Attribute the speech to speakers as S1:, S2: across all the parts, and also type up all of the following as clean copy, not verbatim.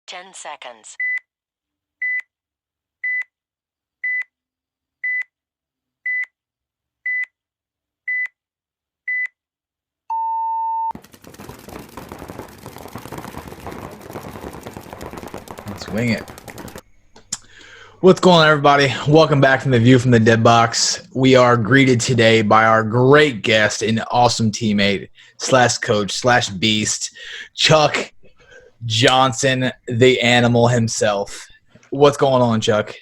S1: 10 seconds.
S2: Let's wing it. What's going on, everybody? Welcome back from the View from the Dead Box. We are greeted today by our great guest and awesome teammate slash coach slash beast, Chuck Johnson, the animal himself. What's going on, Chuck?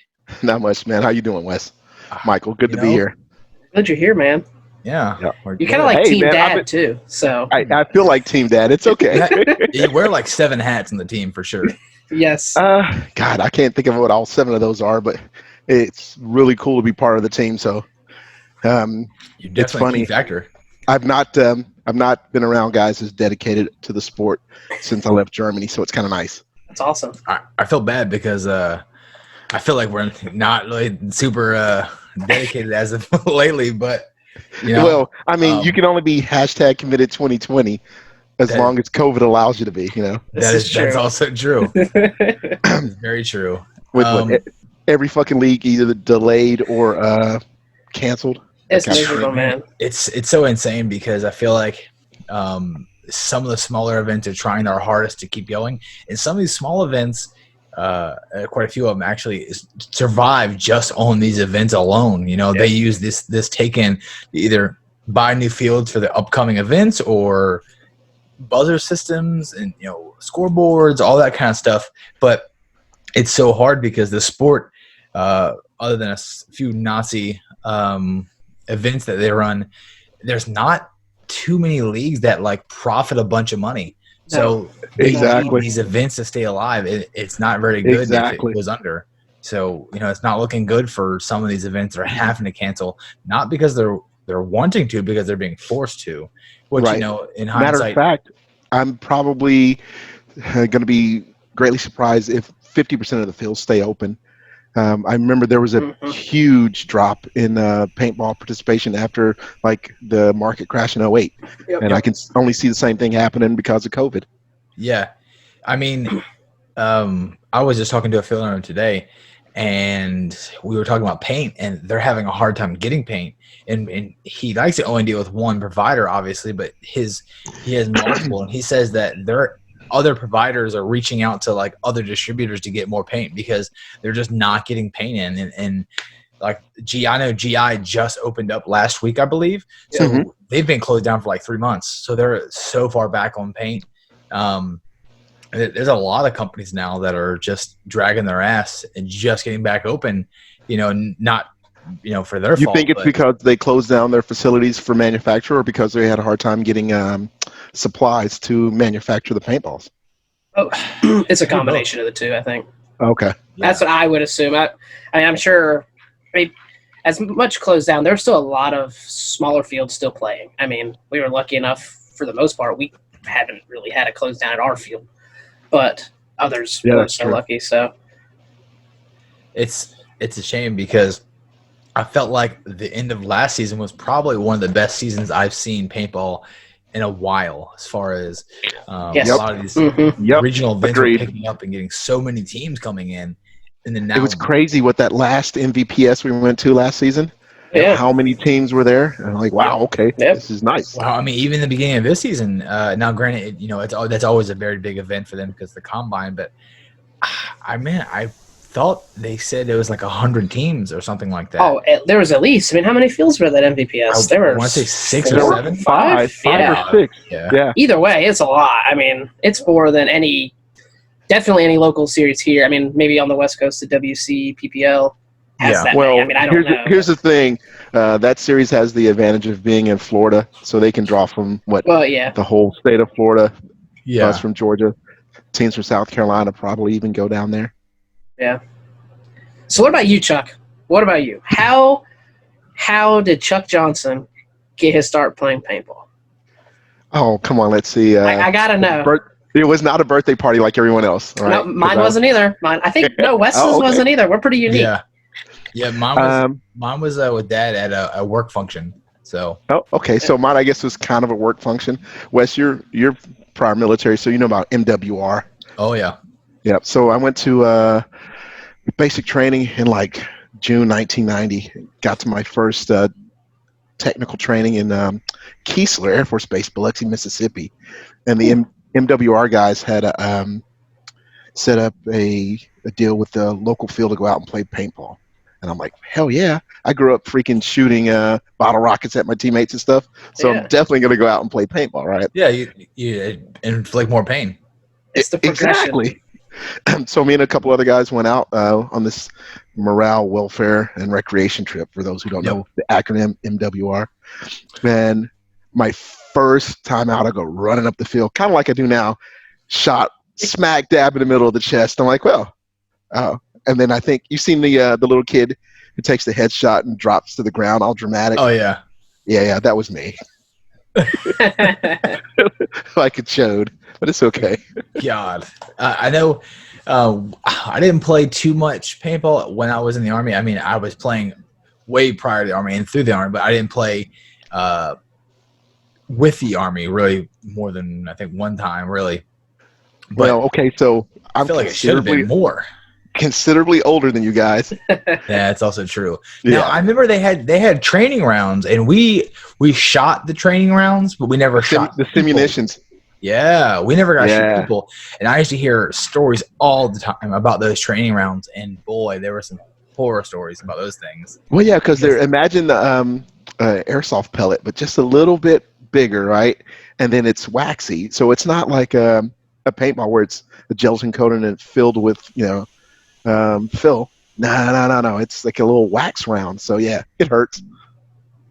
S3: Not much, man. How you doing, Wes? Michael, good to be here.
S4: Glad you're here, man.
S2: Yeah.
S4: You're kind of like Team
S3: man,
S4: Dad, too. So
S3: I feel like Team Dad. It's okay.
S2: You wear like 7 hats on the team for sure.
S4: yes.
S3: God, I can't think of what all 7 of those are, but it's really cool to be part of the team. So it's funny.
S2: Factor.
S3: I've not been around guys as dedicated to the sport since I left Germany, so it's kind of nice.
S4: That's awesome.
S2: I feel bad because I feel like we're not really super dedicated as of lately, but you know,
S3: well, I mean, you can only be #committed 2020 as long as COVID allows you to be. You know,
S2: that's also true. It's very true.
S3: With every fucking league either delayed or canceled.
S4: It's miserable, man.
S2: It's so insane because I feel like some of the smaller events are trying their hardest to keep going, and some of these small events, quite a few of them actually survive just on these events alone. You know, they use this take-in to either buy new fields for the upcoming events or buzzer systems and, you know, scoreboards, all that kind of stuff. But it's so hard because the sport, other than a few Nazi events that they run, there's not too many leagues that like profit a bunch of money. So they need these events to stay alive. It's not very good if it goes under. So, you know, it's not looking good for some of these events that are having to cancel, not because they're wanting to, because they're being forced to. Which, you know, in hindsight,
S3: matter of fact, I'm probably going to be greatly surprised if 50% of the fields stay open. I remember there was a huge drop in paintball participation after like the market crash in 08. I can only see the same thing happening because of COVID.
S2: Yeah. I mean, I was just talking to a field owner today, and we were talking about paint, and they're having a hard time getting paint. And he likes to only deal with one provider, obviously, but he has multiple, and he says that other providers are reaching out to like other distributors to get more paint because they're just not getting paint in. And like I know GI just opened up last week, I believe. So they've been closed down for like 3 months. So they're so far back on paint. There's a lot of companies now that are just dragging their ass and just getting back open, you know, not, you know, for their fault.
S3: You think it's because they closed down their facilities for manufacture, or because they had a hard time getting supplies to manufacture the paintballs?
S4: Oh, it's a combination of the two, I think.
S3: Okay.
S4: That's what I would assume. I'm sure, as much closed down, there's still a lot of smaller fields still playing. I mean, we were lucky enough, for the most part, we haven't really had a close down at our field, but others weren't so lucky. So
S2: it's a shame because I felt like the end of last season was probably one of the best seasons I've seen paintball in a while, as far as a lot of these regional events are picking up and getting so many teams coming in. And then now
S3: it was crazy with that last MVPS we went to last season.
S4: Yeah.
S3: How many teams were there? And I'm like, wow, okay, this is nice.
S2: Wow, I mean, even in the beginning of this season, now granted, you know, that's always a very big event for them because of the combine, but I thought they said it was like 100 teams or something like that.
S4: Oh, there was at least. I mean, how many fields were that MVPS? There were,
S2: I want to say 6
S4: 4,
S2: or 7?
S4: Five
S3: or 6. Yeah.
S4: Either way, it's a lot. I mean, it's more than definitely any local series here. I mean, maybe on the West Coast, the WC, PPL has that many. I mean, I don't know.
S3: Here's the thing. That series has the advantage of being in Florida, so they can draw from the whole state of Florida.
S2: Yeah.
S3: Us from Georgia. Teams from South Carolina probably even go down there.
S4: Yeah. So what about you, Chuck? What about you? How did Chuck Johnson get his start playing paintball?
S3: Oh, come on. Let's see.
S4: I got to know.
S3: It was not a birthday party like everyone else. Right?
S4: No, mine wasn't either. I think, Wes's wasn't either. We're pretty unique.
S2: Yeah, mine was with Dad at a work function. So.
S3: Oh, okay. So mine, I guess, was kind of a work function. Wes, you're prior military, so you know about MWR.
S2: Oh, yeah.
S3: Yeah. So I went to basic training in like June 1990. Got to my first technical training in Keesler Air Force Base, Biloxi, Mississippi, and the MWR guys had set up a deal with the local field to go out and play paintball. And I'm like, hell yeah! I grew up freaking shooting bottle rockets at my teammates and stuff, so I'm definitely gonna go out and play paintball, right?
S2: Yeah, you inflict more pain.
S4: It's the progression.
S3: Exactly. So me and a couple other guys went out on this morale, welfare, and recreation trip. For those who don't know the acronym MWR, and my first time out, I go running up the field, kind of like I do now, shot smack dab in the middle of the chest. I'm like, well, and then I think you've seen the little kid who takes the headshot and drops to the ground, all dramatic.
S2: Oh yeah,
S3: yeah, that was me. Like it showed, but it's okay.
S2: God, I know. I didn't play too much paintball when I was in the Army. I mean, I was playing way prior to the Army and through the Army, but I didn't play with the Army really more than I think one time, really. But
S3: well, okay, so
S2: I feel like it should have been more.
S3: Considerably older than you guys.
S2: That's also true. Now I remember they had training rounds, and we shot the training rounds, but we never shot
S3: the simunitions.
S2: Yeah, we never got to shoot people. And I used to hear stories all the time about those training rounds, and boy, there were some horror stories about those things.
S3: Well, yeah, because imagine the airsoft pellet, but just a little bit bigger, right? And then it's waxy, so it's not like a paintball where it's a gelatin coated and filled with fill. No. It's like a little wax round. So yeah, it hurts.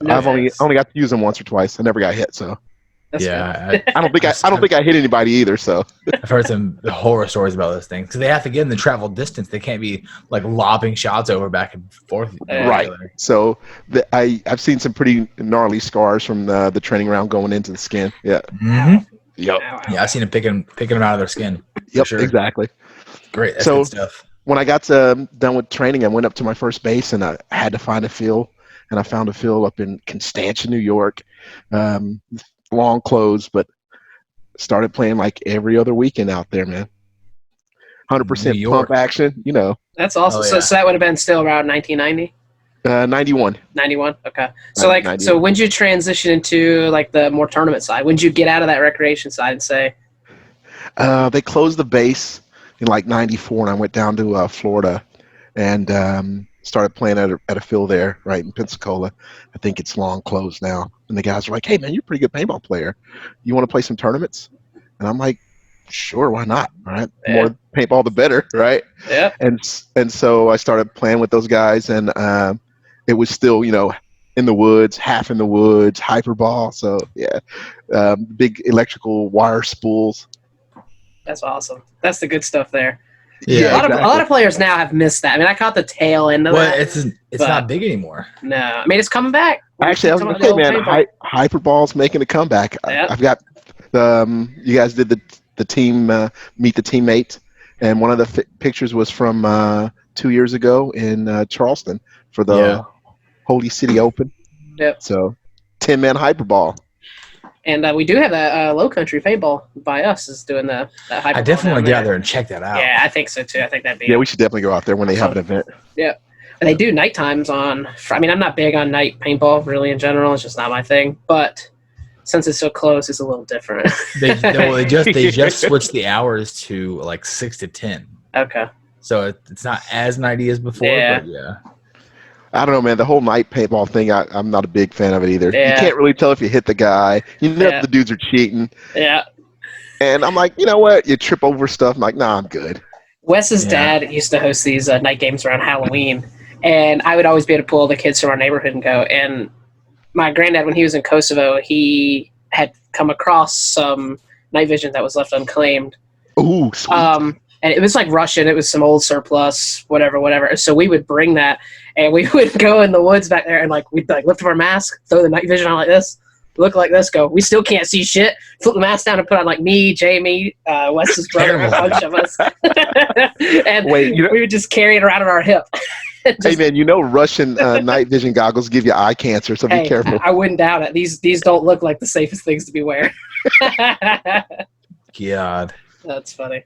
S3: No, I've only got to use them once or twice. I never got hit. So
S4: that's
S2: yeah,
S3: I don't think I hit anybody either. So
S2: I've heard some horror stories about those things because they have to get in the travel distance. They can't be like lobbing shots over back and forth.
S3: Right. So I've seen some pretty gnarly scars from the training round going into the skin. Yeah.
S2: Mm-hmm.
S3: Yep.
S2: Yeah, I've seen them picking them out of their skin.
S3: Yep.
S2: Sure.
S3: Exactly.
S2: Great. That's good stuff.
S3: When I got done with training, I went up to my first base and I had to find a field, and I found a field up in Constantia, New York. Long closed, but started playing like every other weekend out there, man. 100% pump action,
S4: That's awesome. Oh, yeah. So that would have been still around 1990?
S3: 91.
S4: 91. Okay. So so when did you transition into like the more tournament side? When did you get out of that recreation side and say?
S3: They closed the base in like 94, and I went down to Florida and started playing at a field there, right in Pensacola. I think it's long closed now. And the guys were like, "Hey man, you're a pretty good paintball player. You want to play some tournaments?" And I'm like, "Sure, why not? All right, the more paintball, the better, right?"
S4: Yeah.
S3: And so I started playing with those guys, and it was still, in the woods, half in the woods, hyperball. So yeah, big electrical wire spools.
S4: That's awesome. That's the good stuff there.
S2: Yeah,
S4: a lot of players now have missed that. I mean, I caught the tail end of that.
S2: It's not big anymore.
S4: No, I mean it's coming back.
S3: Actually, I was gonna say, man, hyperball's making a comeback. Yep. I've got you guys did the team meet the teammate, and one of the pictures was from 2 years ago in Charleston for the Holy City Open.
S4: Yep.
S3: So 10-man hyperball.
S4: And we do have that Low Country Paintball by us is doing that hyperball.
S2: I definitely want to get out there and check that out.
S4: Yeah, I think so too. I think that'd be.
S3: Yeah, we should definitely go out there when they have an event.
S4: Yeah. And they do night times on. I mean, I'm not big on night paintball really in general. It's just not my thing. But since it's so close, it's a little different.
S2: they just switched the hours to like 6 to 10.
S4: Okay.
S2: So it's not as nighty as before.
S4: Yeah.
S2: But yeah.
S3: I don't know, man. The whole night paintball thing, I'm not a big fan of it either.
S4: Yeah.
S3: You can't really tell if you hit the guy. You know if the dudes are cheating.
S4: Yeah.
S3: And I'm like, you know what? You trip over stuff. I'm like, nah, I'm good.
S4: Wes's dad used to host these night games around Halloween, and I would always be able to pull the kids from our neighborhood and go. And my granddad, when he was in Kosovo, he had come across some night vision that was left unclaimed.
S3: Ooh, sweet.
S4: And it was like Russian. It was some old surplus, whatever. So we would bring that, and we would go in the woods back there, and like we'd like lift up our mask, throw the night vision on like this, look like this, go. We still can't see shit. Flip the mask down and put on like me, Jamie, Wes's brother, a bunch of us, and we would just carry it around on our hip.
S3: Hey man, Russian night vision goggles give you eye cancer, so be careful.
S4: I wouldn't doubt it. These don't look like the safest things to be wearing.
S2: God,
S4: that's funny.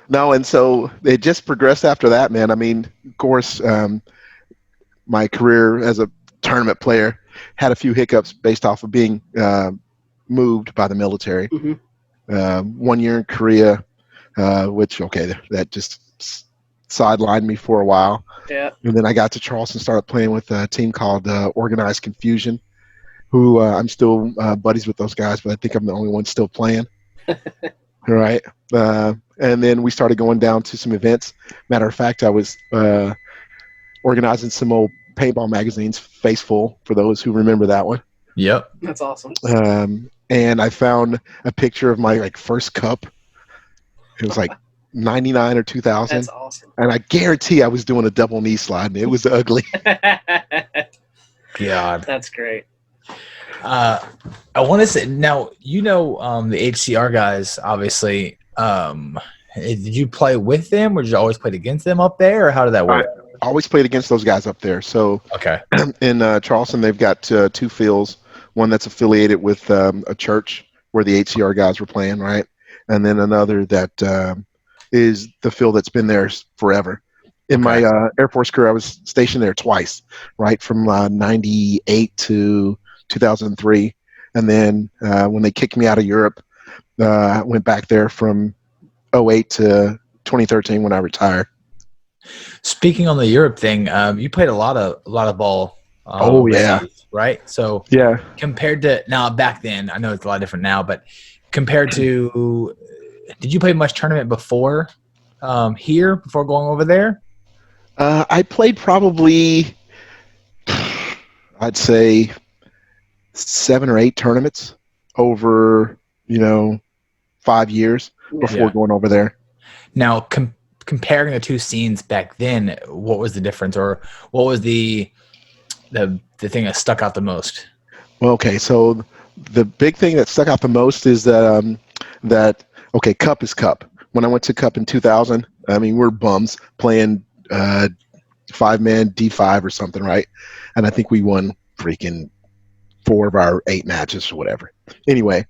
S3: No, and so it just progressed after that, man. I mean, of course, my career as a tournament player had a few hiccups based off of being moved by the military.
S4: Mm-hmm.
S3: 1 year in Korea, which, okay, that just sidelined me for a while.
S4: Yeah.
S3: And then I got to Charleston, started playing with a team called Organized Confusion, who I'm still buddies with those guys, but I think I'm the only one still playing. Right. And then we started going down to some events. Matter of fact, I was organizing some old paintball magazines, Faceful, for those who remember that one.
S2: Yep.
S4: That's awesome.
S3: And I found a picture of my first cup. It was 99 or 2000.
S4: That's awesome.
S3: And I guarantee I was doing a double knee slide, and it was ugly.
S2: God.
S4: That's great.
S2: I want to say now, the HCR guys, obviously. Did you play with them, or did you always play against them up there, or how did that work?
S3: I always played against those guys up there. So
S2: Okay.
S3: in Charleston, they've got two fields. One that's affiliated with a church where the HCR guys were playing, right? And then another that is the field that's been there forever. In my Air Force career, I was stationed there twice, right, from 98 to 2003. And then when they kicked me out of Europe, I went back there from 08 to 2013 when I retired.
S2: Speaking on the Europe thing, you played a lot of ball.
S3: Overseas,
S2: right? So
S3: yeah,
S2: compared to now, back then, I know it's a lot different now, but compared to, did you play much tournament before here, before going over there?
S3: I played probably, I'd say 7 or 8 tournaments over, 5 years before going over there.
S2: Now, comparing the two scenes back then, what was the difference, or what was the thing that stuck out the most?
S3: Well, okay, so the big thing that stuck out the most is that Cup is Cup. When I went to Cup in 2000, I mean, we're bums playing 5-man D5 or something, right? And I think we won freaking 4 of our 8 matches or whatever. Anyway,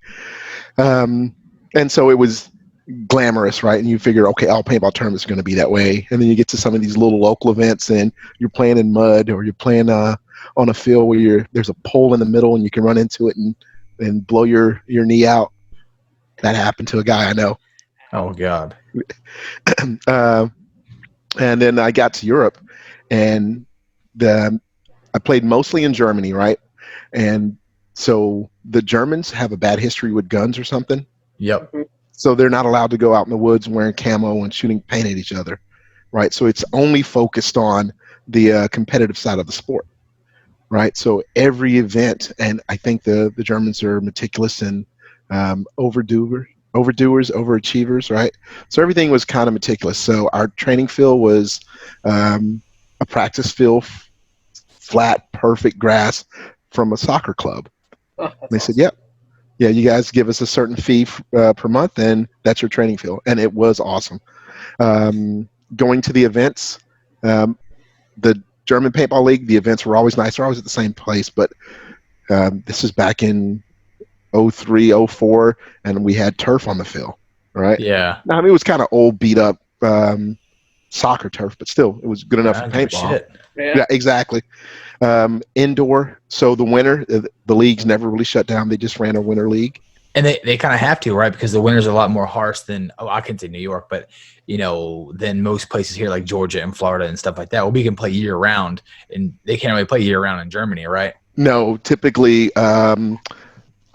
S3: and so it was glamorous, right? And you figure, okay, all paintball tournaments are going to be that way. And then you get to some of these little local events, and you're playing in mud, or you're playing on a field where there's a pole in the middle, and you can run into it and blow your knee out. That happened to a guy I know.
S2: Oh God.
S3: And then I got to Europe, and I played mostly in Germany, right? And so the Germans have a bad history with guns or something.
S2: Yep.
S3: So they're not allowed to go out in the woods wearing camo and shooting paint at each other, right? So it's only focused on the competitive side of the sport, right? So every event, and I think the Germans are meticulous and overdoers, overachievers, right? So everything was kind of meticulous. So our training field was a practice field, flat, perfect grass from a soccer club.
S4: Oh,
S3: they said, yep. Yeah, you guys give us a certain fee per month, and that's your training field. And it was awesome. Going to the events, the German Paintball League, the events were always nice. They're always at the same place, but this is back in 03, 04, and we had turf on the field, right?
S2: Yeah.
S3: I mean, it was kind of old, beat up soccer turf, but still, it was good enough for paintball.
S2: Shit.
S3: Yeah, exactly. Indoor, so the winter, the leagues never really shut down. They just ran a winter league.
S2: And they kind of have to, right? Because the winters are a lot more harsh than, I can say New York, but, than most places here like Georgia and Florida and stuff like that. Well, we can play year round, and they can't really play year round in Germany, right?
S3: No, typically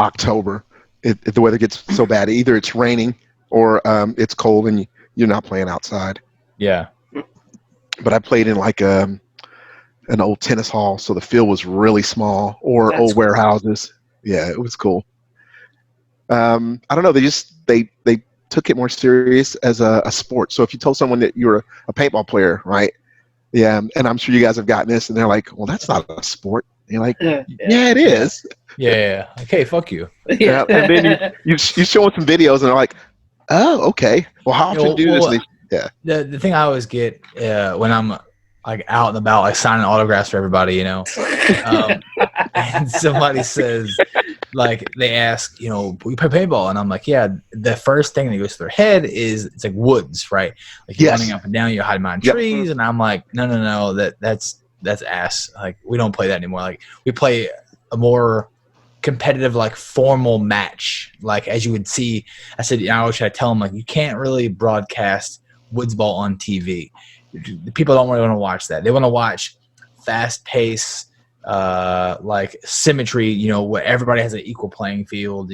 S3: October, if the weather gets so bad. Either it's raining or it's cold and you're not playing outside.
S2: Yeah.
S3: But I played in an old tennis hall, so the field was really small, or
S4: That's
S3: old
S4: cool.
S3: warehouses. Yeah, it was cool. I don't know. They took it more serious as a sport. So if you told someone that you're a paintball player, right? Yeah, and I'm sure you guys have gotten this, and they're like, "Well, that's not a sport." And you're like, "Yeah, it is."
S2: Yeah. Okay, fuck you.
S3: Yeah. And then you show them some videos, and they're like, "Oh, okay. Well, how often do this?" And
S2: The thing I always get when I'm out and about, signing autographs for everybody, and somebody says, like they ask, we play paintball, and I'm like, yeah. The first thing that goes through their head is it's like woods, right? Like you're running up and down, you're hiding behind trees, and I'm like, no, that's ass. Like we don't play that anymore. Like we play a more competitive, like formal match. Like as you would see, I said, I always try to tell them like you can't really broadcast woods ball on TV. People don't really want to watch that. They want to watch fast pace, like symmetry, where everybody has an equal playing field,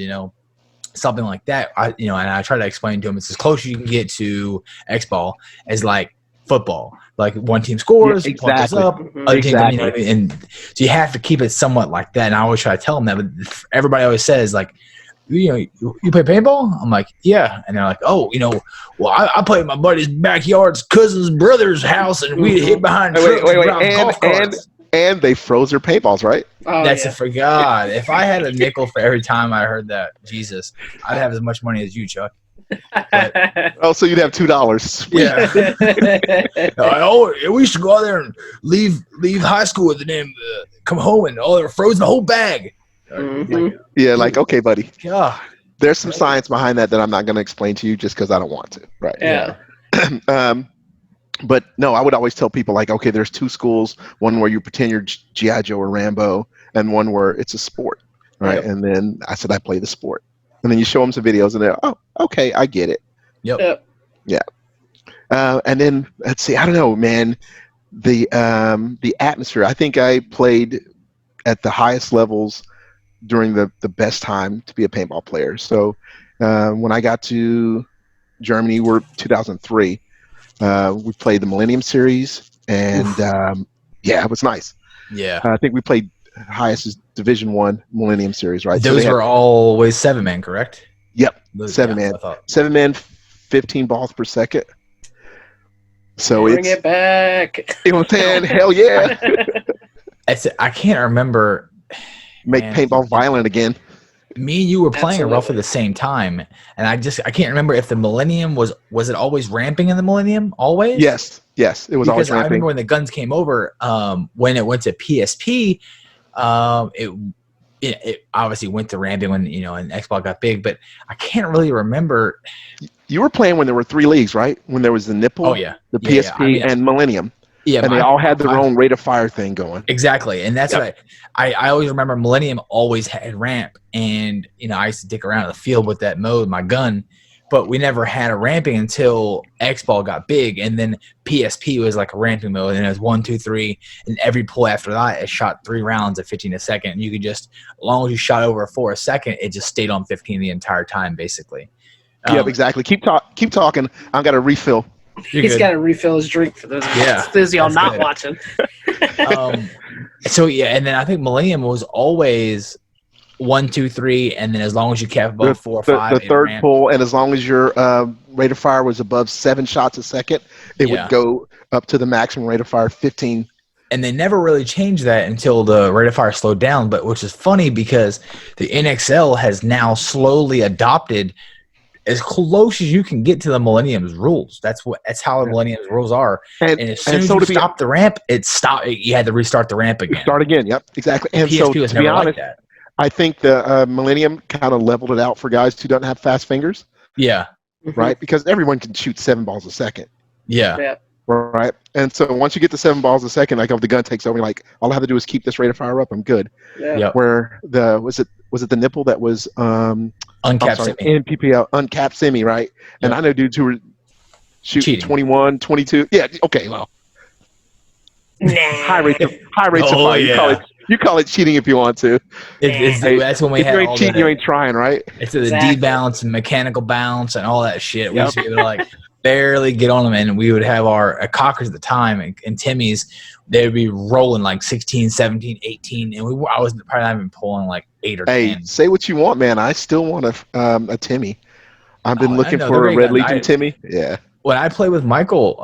S2: something like that. And I try to explain to them it's as close as you can get to X ball as like football. Like one team scores, one goes up, other team, and so you have to keep it somewhat like that. And I always try to tell them that, but everybody always says like, you play paintball? I'm like, yeah. And they're like, oh, well, I play in my buddy's backyard's cousin's brother's house, and we hit behind trucks and golf carts.
S3: And they froze their paintballs, right?
S2: Oh, that's a for God. If I had a nickel for every time I heard that, Jesus, I'd have as much money as you, Chuck.
S3: But, so you'd have $2.
S2: Yeah. We used to go out there and leave high school and then come home and they're frozen the whole bag.
S3: Yeah, like, okay, buddy.
S2: God.
S3: There's some science behind that I'm not going to explain to you just because I don't want to. Right.
S4: Yeah.
S3: But no, I would always tell people like, okay, there's two schools, one where you pretend you're G.I. Joe or Rambo, and one where it's a sport, right?
S2: Yep.
S3: And then I said I play the sport. And then you show them some videos, and they're, oh, okay, I get it.
S2: Yep.
S3: Yeah. And then, let's see, I don't know, man, the atmosphere. I think I played at the highest levels during the best time to be a paintball player. So when I got to Germany, we're 2003. We played the Millennium Series, and it was nice.
S2: Yeah,
S3: I think we played highest is Division I Millennium Series, right?
S2: Those were always 7-man, correct?
S3: Yep, 7-man. 7-man, 15 balls per second. So
S4: bring it back.
S3: You know what I'm saying? Hell yeah!
S2: I can't remember.
S3: Make paintball violent again.
S2: Me and you were playing at roughly the same time, and I can't remember if the Millennium was it always ramping in the Millennium always?
S3: Yes, it was always ramping.
S2: I remember when the guns came over, when it went to PSP, it obviously went to ramping when and Xbox got big, but I can't really remember. You
S3: were playing when there were 3 leagues, right? When there was the Nipple, the PSP, and Millennium. Yeah, and they all had their own rate of fire thing going.
S2: Exactly, and that's what I always remember. Millennium always had ramp, and I used to dick around in the field with that mode, my gun, but we never had a ramping until X-Ball got big, and then PSP was like a ramping mode, and it was 1, 2, 3, and every pull after that, it shot 3 rounds at 15 a second, and you could just, as long as you shot over 4 a second, it just stayed on 15 the entire time, basically.
S3: Exactly. Keep talking. I've got a refill.
S4: He's got to refill his drink for those of y'all not watching.
S2: And then I think Millennium was always 1, 2, 3, and then as long as you kept above 4 or 5,
S3: the third pull, and as long as your rate of fire was above 7 shots a second, it would go up to the maximum rate of fire 15.
S2: And they never really changed that until the rate of fire slowed down. But which is funny because the NXL has now slowly adopted as close as you can get to the Millennium's rules. That's how the Millennium's rules are. And as soon as you stop the ramp, it stopped. You had to restart the ramp again.
S3: Start again. Yep, exactly. And
S2: PSP
S3: so
S2: was
S3: to be
S2: never
S3: honest,
S2: like that.
S3: I think the Millennium kind of leveled it out for guys who don't have fast fingers.
S2: Yeah.
S3: Right, because everyone can shoot 7 balls a second.
S2: Yeah.
S3: Right. And so once you get to 7 balls a second, like if the gun takes over, like all I have to do is keep this rate of fire up, I'm good.
S2: Yeah.
S3: Where was it the Nipple that was
S2: uncapped semi.
S3: NPPL uncapped semi, right? And I know dudes who were shooting 21, 22. Yeah, okay, well. High rates of fire. You call it cheating if you want to.
S2: That's when we had
S3: you ain't cheating, you ain't trying, right?
S2: It's the D-bounce and mechanical bounce and all that shit. We used to be able to barely get on them, and we would have our Cockers at the time and Timmy's. They would be rolling like 16, 17, 18, and I was probably not even pulling like 8 or 10.
S3: Hey, say what you want, man. I still want a Timmy. I've been looking for a Red Legion Timmy. Yeah. When
S2: I played with Michael,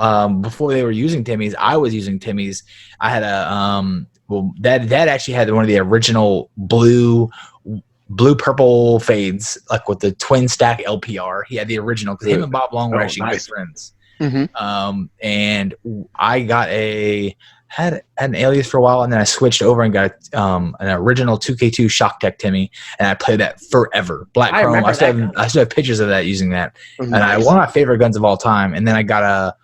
S2: before they were using Timmy's, I was using Timmy's. I had a Dad actually had one of the original blue purple fades, like with the twin stack LPR. He had the original because him and Bob Long were actually good friends. Mm-hmm. And I got a had an Alias for a while, and then I switched over and got an original 2K2 Shock Tech Timmy, and I played that forever. Black Chrome. I still have pictures of that using that.
S3: Nice.
S2: And one of my favorite guns of all time. And then I got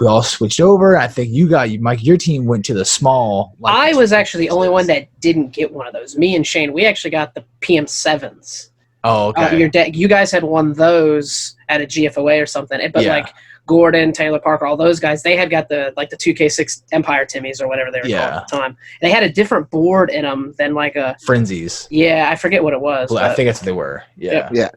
S2: we all switched over. I think Mike, your team went to the small.
S4: I was actually the only one that didn't get one of those. Me and Shane, we actually got the PM7s.
S2: Oh, okay.
S4: You guys had won those at a GFOA or something, but like Gordon, Taylor Parker, all those guys, they had got the 2K6 Empire Timmies or whatever they were called at the time. They had a different board in them than like a
S2: Frenzies.
S4: Yeah, I forget what it was.
S2: Well, I think that's what they were. Yeah.
S3: Yeah.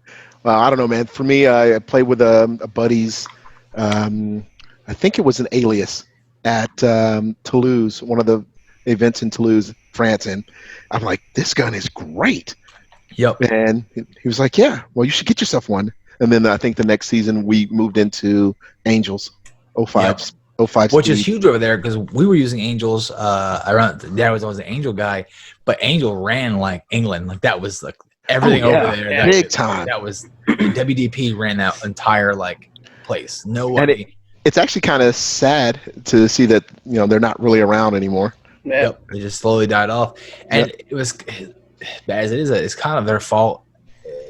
S3: Well, I don't know, man. For me, I played with a buddy's. I think it was an Alias at Toulouse, one of the events in Toulouse, France, and I'm like, this gun is great.
S2: Yep.
S3: And he was like, yeah, well, you should get yourself one. And then I think the next season we moved into Angels, 05.
S2: Which is huge over there because we were using Angels. Dad was always an Angel guy, but Angel ran like England. Like that was like everything over there.
S3: Yeah. Big time.
S2: That was WDP ran that entire like place. Nobody.
S3: It's actually kind of sad to see that they're not really around anymore.
S2: Yep. They just slowly died off, and it was bad as it is. It's kind of their fault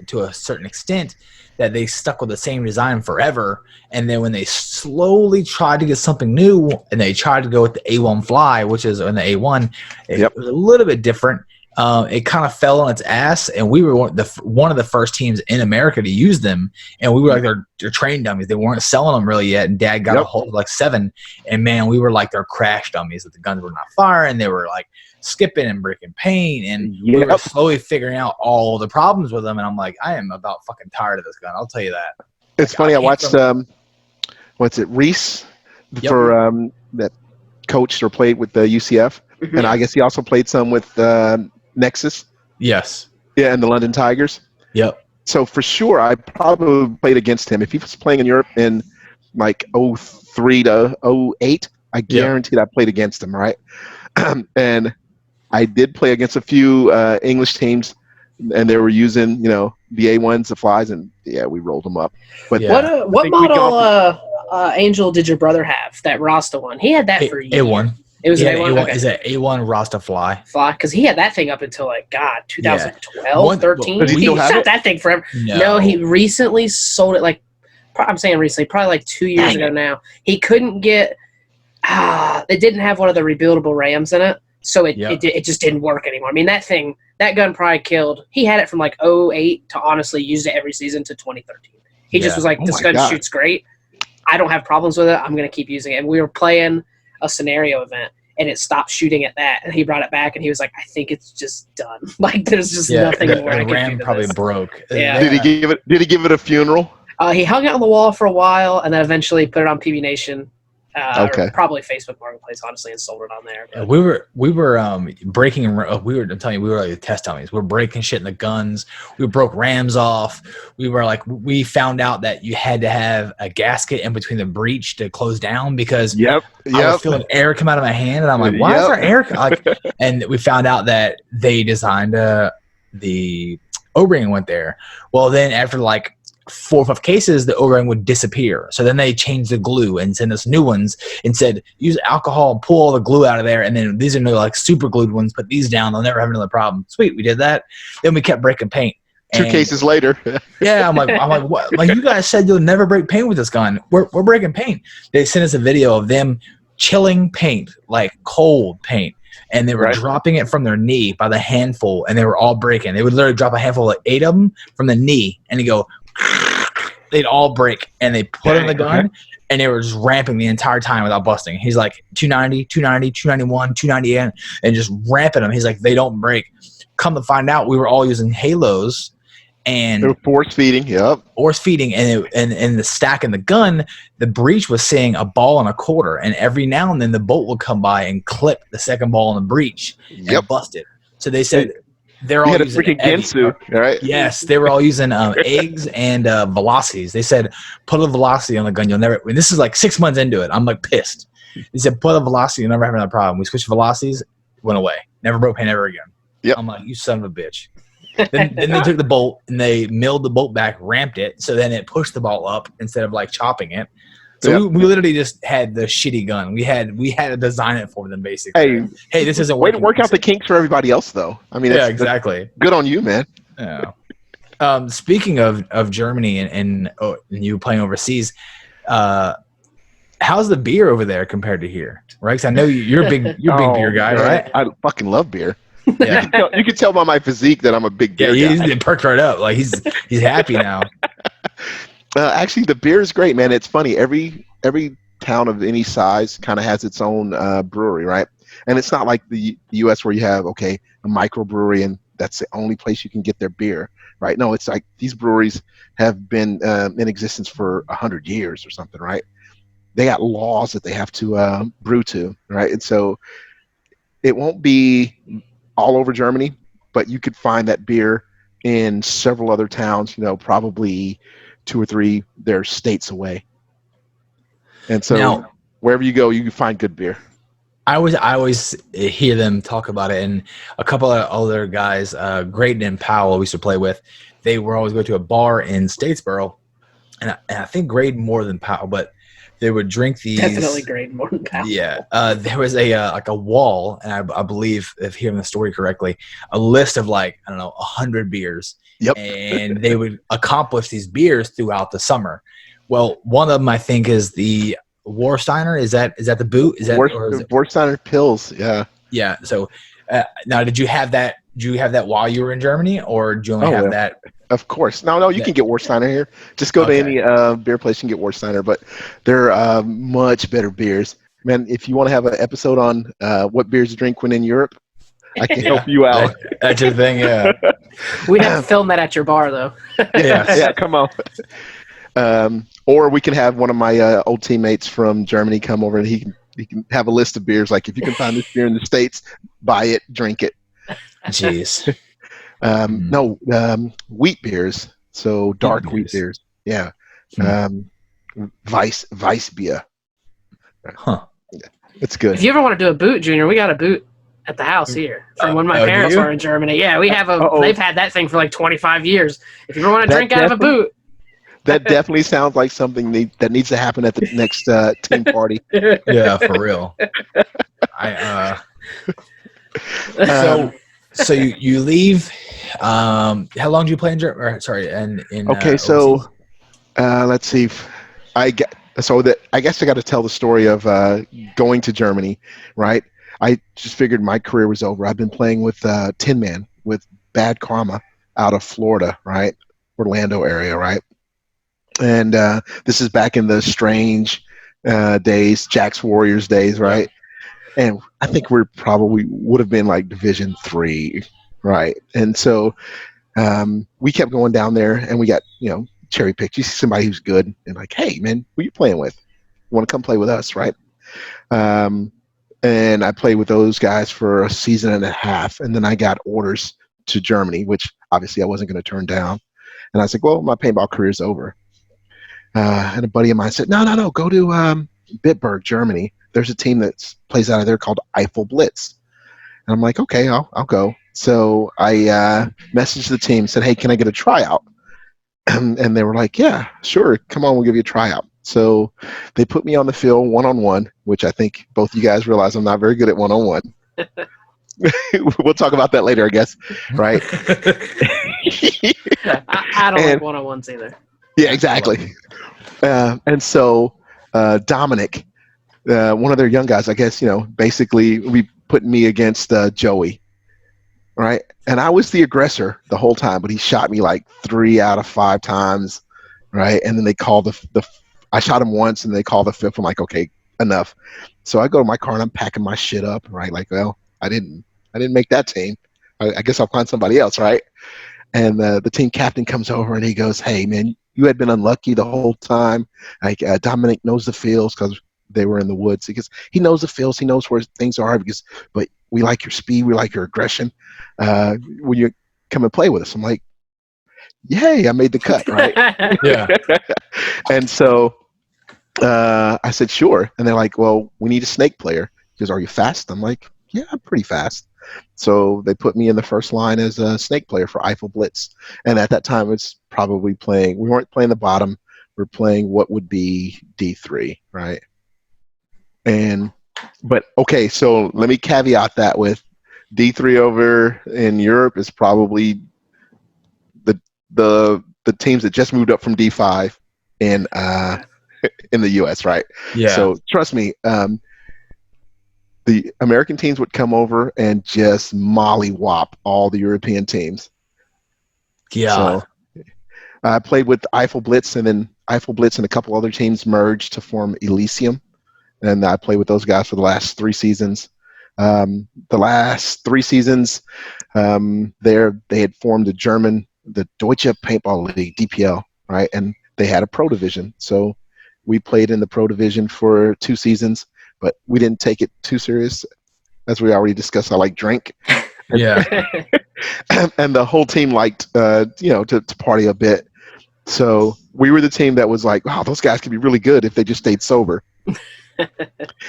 S2: to a certain extent that they stuck with the same design forever, and then when they slowly tried to get something new and they tried to go with the A1 Fly, which is in the A1, it was a little bit different. It kind of fell on its ass, and we were one of the first teams in America to use them, and we were like their train dummies. They weren't selling them really yet, and Dad got a hold of like 7, and man, we were like their crash dummies. That the guns were not firing, they were like skipping and breaking paint, and we were slowly figuring out all the problems with them. And I'm like, I am about fucking tired of this gun. I'll tell you that.
S3: It's funny. I watched Reese for that coached or played with the UCF, and I guess he also played some with Nexus.
S2: Yes.
S3: Yeah, and the London Tigers.
S2: Yep.
S3: So for sure, I probably played against him. If he was playing in Europe in like 03 to 08, I guaranteed I played against him, right? And I did play against a few English teams, and they were using, the A1s, the Flies, and we rolled them up. But
S4: what model Angel did your brother have? That Rasta one? He had that for years.
S2: A1. It was an A1. Okay. Is it A1 Rasta Fly?
S4: Because he had that thing up until 2012, 13. He shot that thing forever. No, he recently sold it. I'm saying recently, probably 2 years ago now. He couldn't get. It didn't have one of the rebuildable rams in it. So it just didn't work anymore. I mean, that gun probably killed. He had it from 08 to honestly used it every season to 2013. He just was like, this gun shoots great. I don't have problems with it. I'm going to keep using it. And we were playing a scenario event, and it stopped shooting at that. And he brought it back, and he was like, I think it's just done. There's just nothing more I can do. The ram probably
S2: broke.
S3: Yeah. Did he give it a funeral?
S4: He hung it on the wall for a while, and then eventually put it on PB Nation. Or probably Facebook Marketplace, honestly, and sold it on there. But.
S2: We were breaking. I'm telling you, we were like test dummies. We were breaking shit in the guns. We broke rams off. We found out that you had to have a gasket in between the breech to close down because I was feeling air come out of my hand, and I'm like, why is there air? And we found out that they designed the O-ring went there. Well, then after 4 or 5 cases, the O-ring would disappear. So then they changed the glue and sent us new ones and said, use alcohol and pull all the glue out of there. And then these are new super glued ones. Put these down. They'll never have another problem. Sweet. We did that. Then we kept breaking paint.
S3: 2 cases later.
S2: I'm like, what? You guys said you'll never break paint with this gun. We're breaking paint. They sent us a video of them chilling paint, cold paint. And they were dropping it from their knee by the handful, and they were all breaking. They would literally drop a handful, 8 of them from the knee, and they go, they'd all break, and they put in the gun, and they were just ramping the entire time without busting. He's like 290, 290, 291, 298, and just ramping them. He's like, they don't break. Come to find out, we were all using halos, and
S3: they were force feeding.
S2: Force feeding, and the stack in the gun, the breech was seeing a ball and a quarter, and every now and then the bolt would come by and clip the second ball in the breech and bust it. So they said. They're all using
S3: freaking Gensu, right?
S2: Yes, they were all using eggs and velocities. They said, put a velocity on the gun. You'll never. And this is 6 months into it. I'm pissed. They said, put a velocity. You'll never have another problem. We switched velocities, went away. Never broke paint ever again.
S3: Yep.
S2: I'm like, you son of a bitch. then they took the bolt and they milled the bolt back, ramped it, so then it pushed the ball up instead of chopping it. So
S3: Yep.
S2: we literally just had the shitty gun. We had to design it for them basically. Hey, this isn't
S3: Way
S2: working.
S3: to work out the kinks for everybody else, though. I mean,
S2: Yeah,
S3: that's
S2: exactly.
S3: good on you, man.
S2: Yeah. Speaking of Germany and you playing overseas, how's the beer over there compared to here? Right? 'Cause I know you're a big beer guy,
S3: man.
S2: right?
S3: I fucking love beer.
S2: Yeah.
S3: You can tell by my physique that I'm a big beer guy.
S2: He's perked right up. Like he's happy now.
S3: Actually, the beer is great, man. It's funny. Every town of any size kind of has its own brewery, right? And it's not like the U.S. where you have a microbrewery and that's the only place you can get their beer, right? No, it's like these breweries have been in existence for 100 years or something, right? They got laws that they have to brew to, right? And so it won't be all over Germany, but you could find that beer in several other towns, probably 2 or 3 they're states away. And so
S2: now,
S3: wherever you go, you can find good beer.
S2: I always hear them talk about it, and a couple of other guys, Graydon and Powell, we used to play with, they were always go to a bar in Statesboro, and I think Graydon more than Powell, but they would drink these.
S4: Definitely Graydon more than Powell.
S2: Yeah, there was a wall, and I believe, if hearing the story correctly, a list of 100 beers.
S3: Yep.
S2: And they would accomplish these beers throughout the summer. Well, one of them I think is the Warsteiner. Is that the boot? Is that
S3: Warsteiner Pills? Yeah.
S2: Yeah. So now, did you have that? Did you have that while you were in Germany, or do you only have that?
S3: Of course. No, you can get Warsteiner here. Just go to any beer place and get Warsteiner, but they're much better beers. Man, if you want to have an episode on what beers to drink when in Europe, I can help you out.
S2: That's your thing, yeah.
S4: We'd have to film that at your bar, though.
S3: Yeah, come on. Or we can have one of my old teammates from Germany come over and he can have a list of beers. Like, if you can find this beer in the States, buy it, drink it.
S2: Jeez.
S3: Wheat beers. So dark wheat beers. Yeah. Weiss beer.
S2: Huh.
S3: It's good.
S4: If you ever want to do a boot, Junior, we got a boot at the house here from when my parents were in Germany. Yeah, we have they've had that thing for like 25 years. If you ever want to drink out of a boot.
S3: That definitely sounds like something that needs to happen at the next team party.
S2: Yeah, for real. So you leave. How long do you play in Germany? Sorry,
S3: okay, so let's see. I guess I got to tell the story of going to Germany, right? I just figured my career was over. I've been playing with Tin Man with Bad Karma out of Florida, right? Orlando area, right? And this is back in the Strange days, Jack's Warriors days, right? And I think we probably would have been like Division 3, right? And so we kept going down there, and we got, cherry picked. You see somebody who's good, and like, hey, man, who you playing with? You want to come play with us, right? And I played with those guys for a season and a half, and then I got orders to Germany, which obviously I wasn't going to turn down. And I was like, well, my paintball career's over. And a buddy of mine said, no, go to Bitburg, Germany. There's a team that plays out of there called Eiffel Blitz. And I'm like, okay, I'll go. So I messaged the team, said, hey, can I get a tryout? And they were like, yeah, sure. Come on, we'll give you a tryout. So they put me on the field one-on-one, which I think both you guys realize I'm not very good at one-on-one. We'll talk about that later, I guess. Right?
S4: I don't like one-on-ones either.
S3: Yeah, exactly. And so Dominic, one of their young guys, I guess, basically we put me against Joey, right? And I was the aggressor the whole time, but he shot me like 3 out of 5 times, right? And then they called I shot him once, and they called the 5th. I'm like, okay, enough. So I go to my car and I'm packing my shit up, right? Like, well, I didn't make that team. I guess I'll find somebody else, right? And the team captain comes over and he goes, hey, man, you had been unlucky the whole time. Like, Dominic knows the fields because they were in the woods. He knows the fields. He knows where things are. But we like your speed. We like your aggression. Will you come and play with us? I'm like, yay, I made the cut, right?
S2: Yeah.
S3: And so I said, sure. And they're like, well, we need a snake player. He goes, are you fast? I'm like, yeah, I'm pretty fast. So they put me in the first line as a snake player for Eiffel Blitz. And at that time, it's probably we weren't playing the bottom. we're playing what would be D3, right? But okay, so let me caveat that with D3 over in Europe is probably the teams that just moved up from D5 in the US, right?
S2: Yeah.
S3: So trust me, the American teams would come over and just mollywop all the European teams.
S2: Yeah.
S3: So I played with Eiffel Blitz, and then Eiffel Blitz and a couple other teams merged to form Elysium, and I played with those guys for the last 3 seasons. The last 3 seasons, they had formed the Deutsche Paintball League, DPL, right? And they had a pro division. So we played in the pro division for 2 seasons, but we didn't take it too serious. As we already discussed, I like drink.
S2: Yeah.
S3: And the whole team liked, to party a bit. So we were the team that was like, wow, those guys could be really good if they just stayed sober.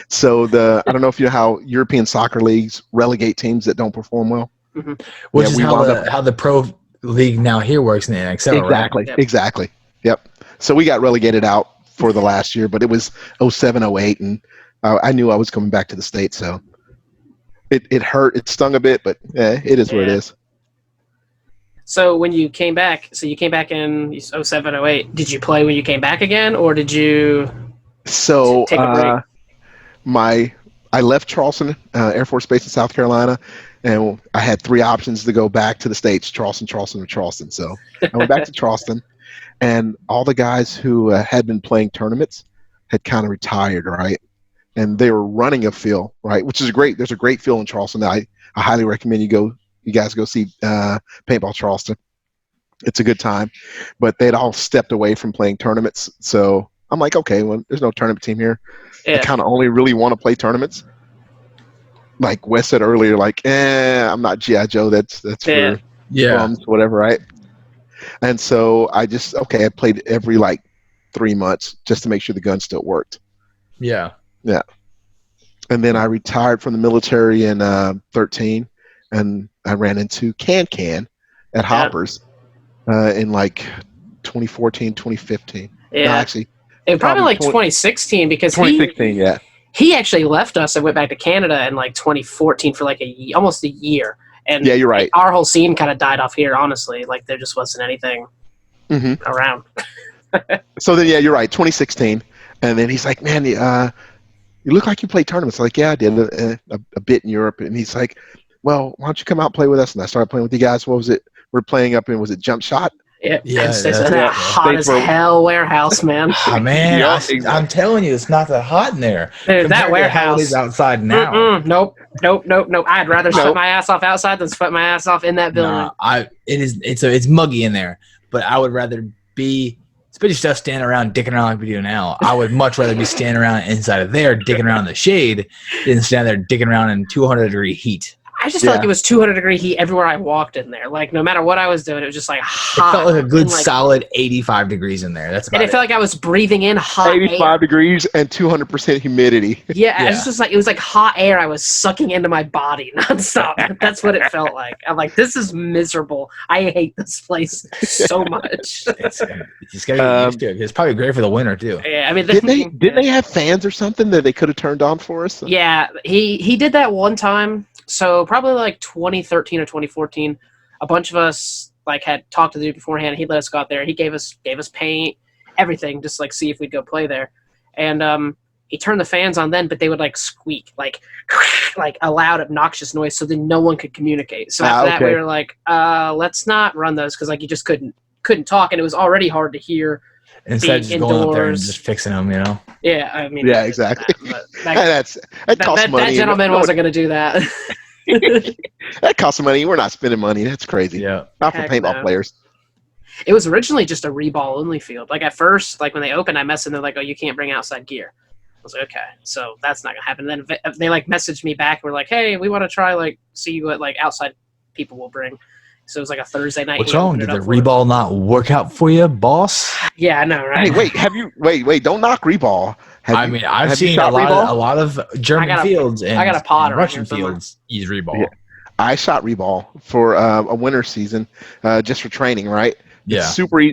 S3: So I don't know if you know how European soccer leagues relegate teams that don't perform well.
S4: Mm-hmm.
S2: Which is how the pro league now here works in the NXL,
S3: exactly,
S2: right?
S3: Exactly. Yep. So we got relegated out for the last year, but it was 07, 08, and I knew I was coming back to the States, so it hurt. It stung a bit, but it is what it is.
S4: So when you came back, in 07, 08, did you play when you came back again, or did you take a break?
S3: I left Charleston Air Force Base in South Carolina, and I had 3 options to go back to the States: Charleston, or Charleston. So I went back to Charleston, and all the guys who had been playing tournaments had kind of retired, right? And they were running a field, right? Which is great. There's a great field in Charleston that I highly recommend you guys go see Paintball Charleston. It's a good time. But they'd all stepped away from playing tournaments. So I'm like, okay, well, there's no tournament team here. Yeah. I kind of only really want to play tournaments. Like Wes said earlier, like, I'm not G.I. Joe. That's for bums, whatever, right? And so I played every 3 months just to make sure the gun still worked.
S2: Yeah.
S3: Yeah. And then I retired from the military in 13, and I ran into Can at Hoppers in 2014, 2015.
S4: Yeah.
S3: No, actually.
S4: It was probably 2016 because
S3: 2016,
S4: he actually left us and went back to Canada in 2014 for almost a year. And
S3: yeah, you're right.
S4: Our whole scene kind of died off here, honestly. There just wasn't anything around.
S3: So then, you're right. 2016, and then he's like, "Man, you look like you play tournaments." I'm like, yeah, I did a bit in Europe, and he's like, "Well, why don't you come out and play with us?" And I started playing with you guys. What was it? We're playing up in, was it Jump Shot?
S4: Yeah, that hot as hell warehouse, man.
S2: Oh, man, I'm telling you, it's not that hot in there.
S4: Dude, that warehouse
S2: is outside now.
S4: Nope. I'd rather sweat my ass off outside than sweat my ass off in that building.
S2: It's muggy in there, but I would rather be, especially stuff standing around dicking around like we do now. I would much rather be standing around inside of there dicking around in the shade than stand there dicking around in 200-degree heat.
S4: I just felt like it was 200-degree heat everywhere I walked in there. No matter what I was doing, it was just hot.
S2: It felt like a good solid 85 degrees in there. That's about it.
S4: And it felt like I was breathing in hot
S3: 85
S4: air.
S3: degrees and 200% humidity.
S4: Yeah, it was just it was like hot air I was sucking into my body nonstop. That's what it felt like. I'm like, this is miserable. I hate this place so much.
S2: You just gotta get used to it. It's probably great for the winter too.
S4: Yeah, I mean,
S3: didn't they have fans or something that they could have turned on for us?
S4: Yeah, he did that one time. So probably 2013 or 2014, a bunch of us had talked to the dude beforehand. He let us go out there. He gave us paint, everything, just see if we'd go play there. And he turned the fans on then, but they would squeak, a loud, obnoxious noise, so then no one could communicate. So after that, we were like, let's not run those because you just couldn't talk, and it was already hard to hear.
S2: Instead of just going up there and just fixing them,
S4: Yeah, I mean.
S3: Yeah, exactly. That costs money.
S4: That gentleman wasn't going to do that.
S3: That costs money. We're not spending money. That's crazy.
S2: Yeah.
S3: Not for paintball players.
S4: It was originally just a reball only field. At first, when they opened, I messaged them. They're like, "Oh, you can't bring outside gear." I was like, "Okay, so that's not gonna happen." And then they messaged me back. We're like, "Hey, we want to try see what outside people will bring." So it was a Thursday night.
S2: What's wrong? Did the reball not work out for you, boss?
S4: Yeah, I know, right?
S3: Hey, wait! Don't knock reball.
S2: I've seen a lot of German fields and
S4: I got a pod
S2: Russian fields use reball.
S3: Yeah. I shot reball for a winter season, just for training, right?
S2: Yeah.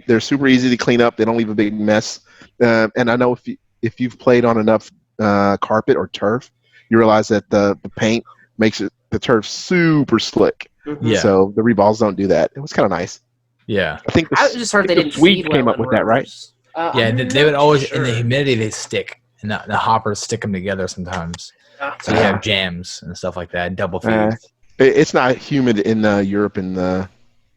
S3: They're super easy to clean up. They don't leave a big mess. And I know if you've played on enough carpet or turf, you realize that the paint makes the turf super slick.
S2: Yeah.
S3: So the reballs don't do that. It was kind of nice.
S2: Yeah.
S3: I think
S4: I just heard they didn't
S3: Swedes
S4: feed
S3: came
S4: well
S3: up
S4: in
S3: with that, right?
S4: Rovers.
S2: Yeah,
S4: I'm
S2: they would
S4: not
S2: always
S4: sure.
S2: in the humidity they stick, and the hoppers stick them together sometimes. So you have jams and stuff like that, double feeds.
S3: It's not humid in Europe in the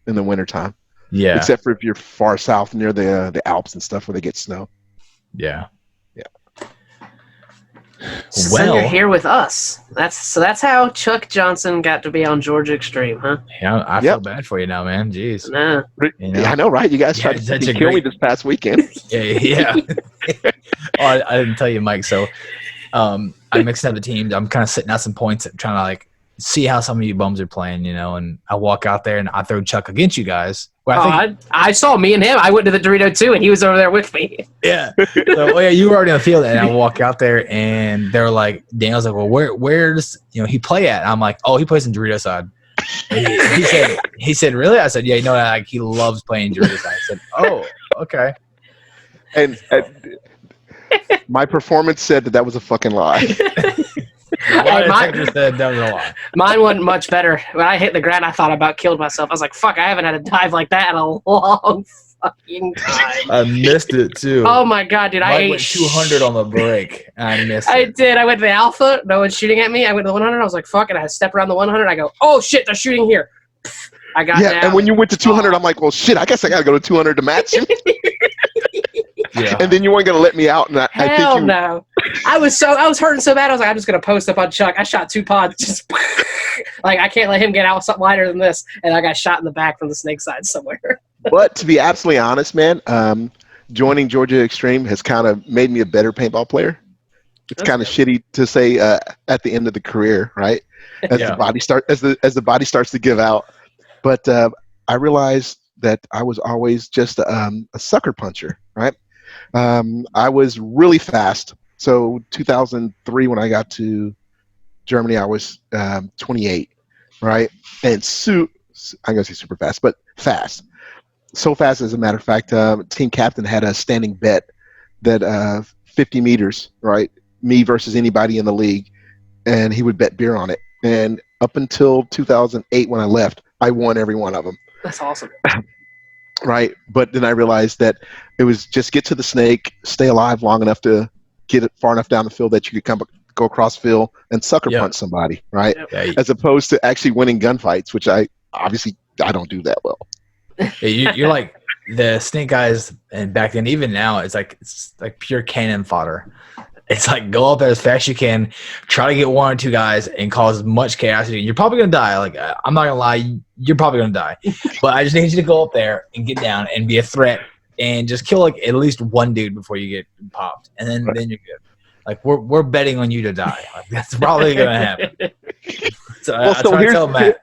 S3: wintertime.
S2: Yeah.
S3: Except for if you're far south near the Alps and stuff where they get snow.
S2: Yeah.
S4: So you're here with us. That's how Chuck Johnson got to be on GA Xtreme, huh?
S2: Yeah, I feel bad for you now, man. Jeez.
S4: Nah.
S2: You know?
S3: Yeah, I know, right? You guys tried to kill me this past weekend.
S2: Yeah. Oh, I didn't tell you, Mike. So I'm mixing up the teams. I'm kind of sitting out some points, trying to like see how some of you bums are playing, you know. And I walk out there and I throw Chuck against you guys. Well,
S4: I saw me and him. I went to the Dorito too, and he was over there with me.
S2: Yeah. So, you were already on the field, and I walk out there, and they're like, Daniel's like, well, where's he play at? And I'm like, oh, he plays in Dorito side. He said, really? I said, yeah, like he loves playing Dorito side. I said, oh, okay.
S3: And my performance said that was a fucking lie.
S4: Mine
S2: said that was a lie.
S4: Mine wasn't much better. When I hit the ground, I thought about killed myself. I was like, fuck, I haven't had a dive like that in a long fucking time.
S2: I missed it too.
S4: Oh my god, dude! I
S2: went 200 on the break. I missed it.
S4: I did. I went to the alpha. No one's shooting at me. I went to the 100. I was like, fuck, and I step around the 100. I go, oh shit, they're shooting here. I got down.
S3: And when you went to 200, I'm like, well, shit, I guess I gotta go to 200 to match you.
S2: Yeah.
S3: And then you weren't gonna let me out, and I think
S4: no. I was hurting so bad. I was like, I'm just gonna post up on Chuck. I shot 2 pods, just like I can't let him get out something lighter than this, and I got shot in the back from the snake side somewhere.
S3: But to be absolutely honest, man, joining GA Xtreme has kind of made me a better paintball player. It's kind of shitty to say at the end of the career, right? As the body starts to give out. But I realized that I was always just a sucker puncher, right? I was really fast. So 2003, when I got to Germany, I was 28, right? And I'm gonna say super fast, but fast. So fast, as a matter of fact, team captain had a standing bet that 50 meters, right, me versus anybody in the league, and he would bet beer on it. And up until 2008, when I left, I won every one of them.
S4: That's awesome.
S3: Right, but then I realized that it was just get to the snake, stay alive long enough to get it far enough down the field that you could go across field and sucker punch somebody, right?
S2: Yep.
S3: As opposed to actually winning gunfights, which I don't do that well.
S2: You're like the snake guys, and back then, even now, it's like pure cannon fodder. It's like go up there as fast as you can, try to get 1 or 2 guys, and cause as much chaos. You're probably gonna die. Like I'm not gonna lie, you're probably gonna die. But I just need you to go up there and get down and be a threat, and just kill like at least 1 dude before you get popped, and then you're good. Like we're betting on you to die. Like, that's probably gonna happen. So I try to tell Matt.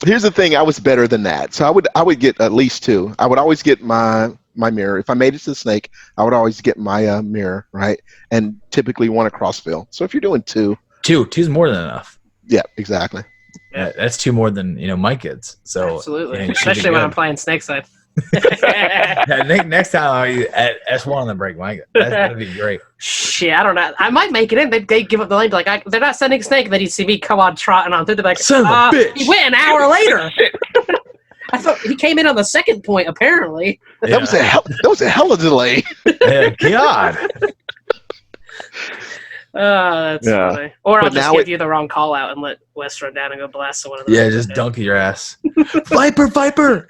S3: Here's the thing, I was better than that. So I would get at least 2. I would always get my mirror. If I made it to the snake, I would always get my mirror, right? And typically 1 across fill. So if you're doing 2.
S2: 2's more than enough.
S3: Yeah, exactly.
S2: Yeah, that's 2 more than Mike gets. So
S4: absolutely, especially when I'm playing snake side.
S2: Next time at S1 on the break, Mike. That'd be great.
S4: Shit, I don't know. I might make it in. They give up the lane. Like they're not sending snake. Then you see me come on trotting on through the back.
S2: Son of a bitch.
S4: He went an hour later. I thought he came in on the 2nd point. Apparently,
S3: that was a hell of a delay.
S2: Yeah, God.
S4: That's funny. Or I'll
S3: But
S4: just
S3: now
S4: give you the wrong call out and let Wes run down and go blast one of them.
S2: Yeah, just dunk your ass. Viper.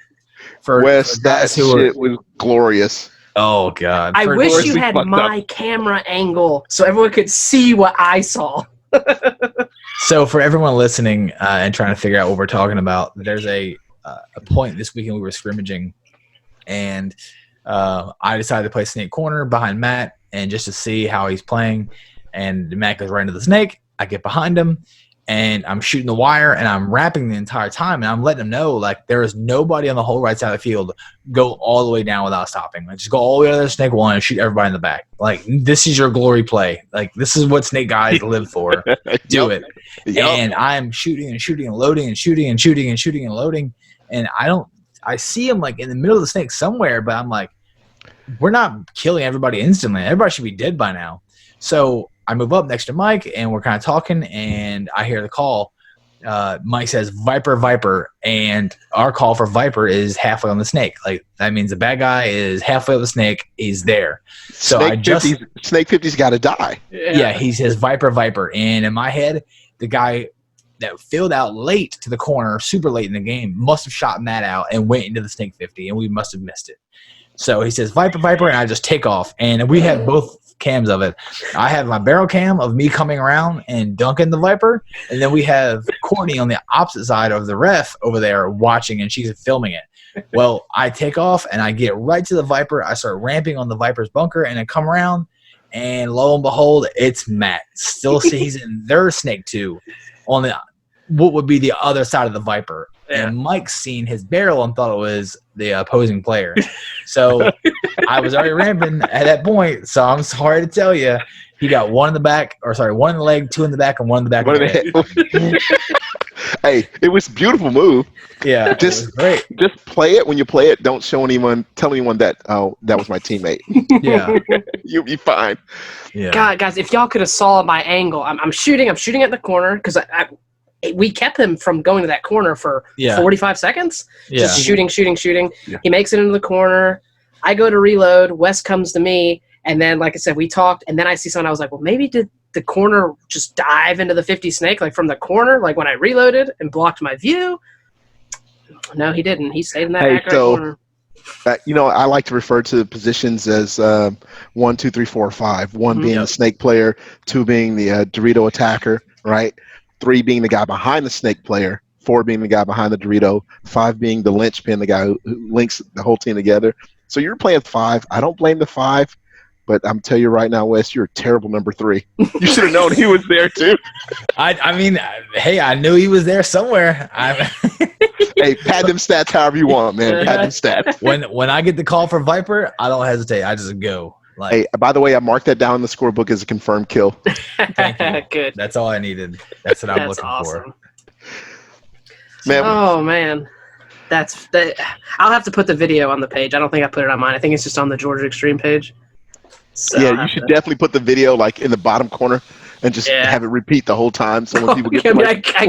S2: For
S3: Wes, that shit was glorious.
S2: Oh God!
S4: I wish you had my camera angle so everyone could see what I saw.
S2: So for everyone listening and trying to figure out what we're talking about, there's a point this weekend we were scrimmaging, and I decided to play snake corner behind Matt, and just to see how he's playing. And Matt goes right into the snake. I get behind him, and I'm shooting the wire, and I'm rapping the entire time, and I'm letting him know, like, there is nobody on the whole right side of the field. Go all the way down without stopping. Like, just go all the way to the snake one and shoot everybody in the back. Like, this is your glory play. Like, this is what snake guys live for. Do it. Yep. And I'm shooting and shooting and loading and shooting and shooting and shooting and loading, and I see him, like, in the middle of the snake somewhere, but I'm like, we're not killing everybody instantly. Everybody should be dead by now. So I move up next to Mike, and we're kind of talking, and I hear the call. Mike says, Viper, Viper, and our call for Viper is halfway on the snake. Like, that means the bad guy is halfway on the snake. He's there. So
S3: Snake 50's got to die.
S2: Yeah, he says, Viper, Viper. And in my head, the guy that filled out late to the corner, super late in the game, must have shot Matt out and went into the snake 50, and we must have missed it. So he says, Viper, Viper, and I just take off. And we have both cams of it. I have my barrel cam of me coming around and dunking the Viper, and then we have Courtney on the opposite side of the ref over there watching, and she's filming it. Well, I take off, and I get right to the Viper. I start ramping on the Viper's bunker, and I come around, and lo and behold, it's Matt. Still, he's in their snake 2 on the what would be the other side of the Viper.
S4: Yeah.
S2: And Mike's seen his barrel and thought it was the opposing player. So I was already ramping at that point. So I'm sorry to tell you, he got one in the back, or sorry, one in the leg, 2 in the back, and one in the back of the head.
S3: Hey, it was a beautiful move.
S2: Yeah, it was great.
S3: Just play it. When you play it, don't show anyone, tell anyone that, oh, that was my teammate.
S2: Yeah.
S3: You'll be fine.
S2: Yeah.
S4: God, guys, if y'all could have saw my angle, I'm shooting at the corner because we kept him from going to that corner for 45 seconds. Just shooting. Yeah. He makes it into the corner. I go to reload. Wes comes to me. And then, like I said, we talked. And then I see someone. I was like, well, maybe did the corner just dive into the 50 snake, like from the corner, like when I reloaded and blocked my view? No, he didn't. He stayed in that back right corner.
S3: I like to refer to the positions as 1, 2, 3, 4, 5. 1 being the snake player, 2 being the Dorito attacker, right? 3 being the guy behind the snake player, 4 being the guy behind the Dorito, 5 being the linchpin, the guy who links the whole team together. So you're playing 5. I don't blame the 5, but I'm telling you right now, Wes, you're a terrible number 3. You should have known he was there too.
S2: I mean, hey, I knew he was there somewhere.
S3: Hey, pad them stats however you want, man. Pad them stats.
S2: When I get the call for Viper, I don't hesitate. I just go. Like,
S3: hey, by the way, I marked that down in the scorebook as a confirmed kill.
S2: Thank you.
S4: Good.
S2: That's all I needed. That's what I'm looking for.
S3: Man.
S4: Oh, man. I'll have to put the video on the page. I don't think I put it on mine. I think it's just on the GA Xtreme page. So
S3: yeah, you should definitely put the video like in the bottom corner and just have it repeat the whole time. So when people get what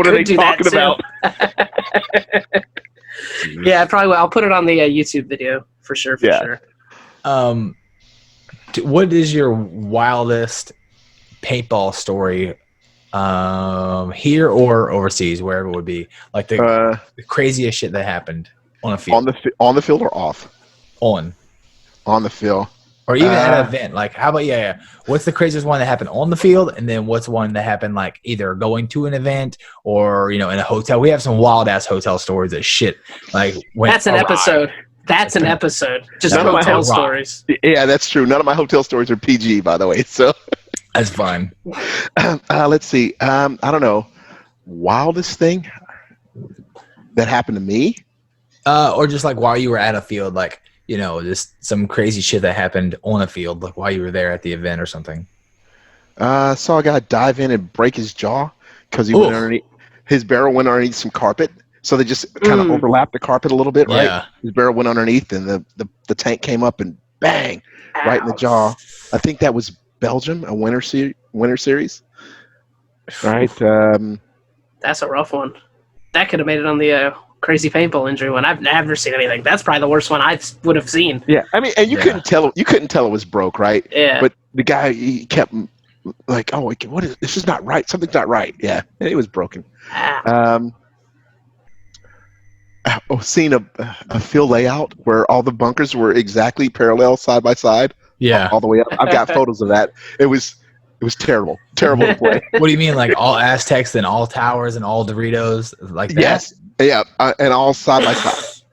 S3: are they talking about?
S4: Yeah, I probably will. I'll put it on the YouTube video for sure.
S2: What is your wildest paintball story, here or overseas, wherever it would be? Like the craziest shit that happened on a field.
S3: On the field or off?
S2: On
S3: the field.
S2: Or even at an event. Like, how about, what's the craziest one that happened on the field? And then what's one that happened, like, either going to an event or, in a hotel? We have some wild-ass hotel stories that shit, like,
S4: that's an episode. That's an episode. Just hotel stories.
S3: Yeah, that's true. None of my hotel stories are PG, by the way. So
S2: that's fine.
S3: Let's see. I don't know. Wildest thing that happened to me?
S2: Or just, like, while you were at a field, like, just some crazy shit that happened on a field, like while you were there at the event or something.
S3: Saw a guy dive in and break his jaw because he went underneath. His barrel went underneath some carpet, so they just kind of overlapped the carpet a little bit, right? Yeah. His barrel went underneath, and the tank came up and bang, right in the jaw. I think that was Belgium, a winter series, right?
S4: That's a rough one. That could have made it on the crazy paintball injury one. I've never seen anything. That's probably the worst one I would have seen.
S3: Yeah, I mean, and you couldn't tell it was broke, right?
S4: Yeah.
S3: But the guy, he kept like, oh, what is this? Is not right. Something's not right. Yeah, and it was broken. Seen a field layout where all the bunkers were exactly parallel, side by side.
S2: Yeah,
S3: all the way up. I've got photos of that. It was terrible to play.
S2: What do you mean, like all Aztecs and all towers and all Doritos, like that?
S3: Yes. Yeah, and all side by side.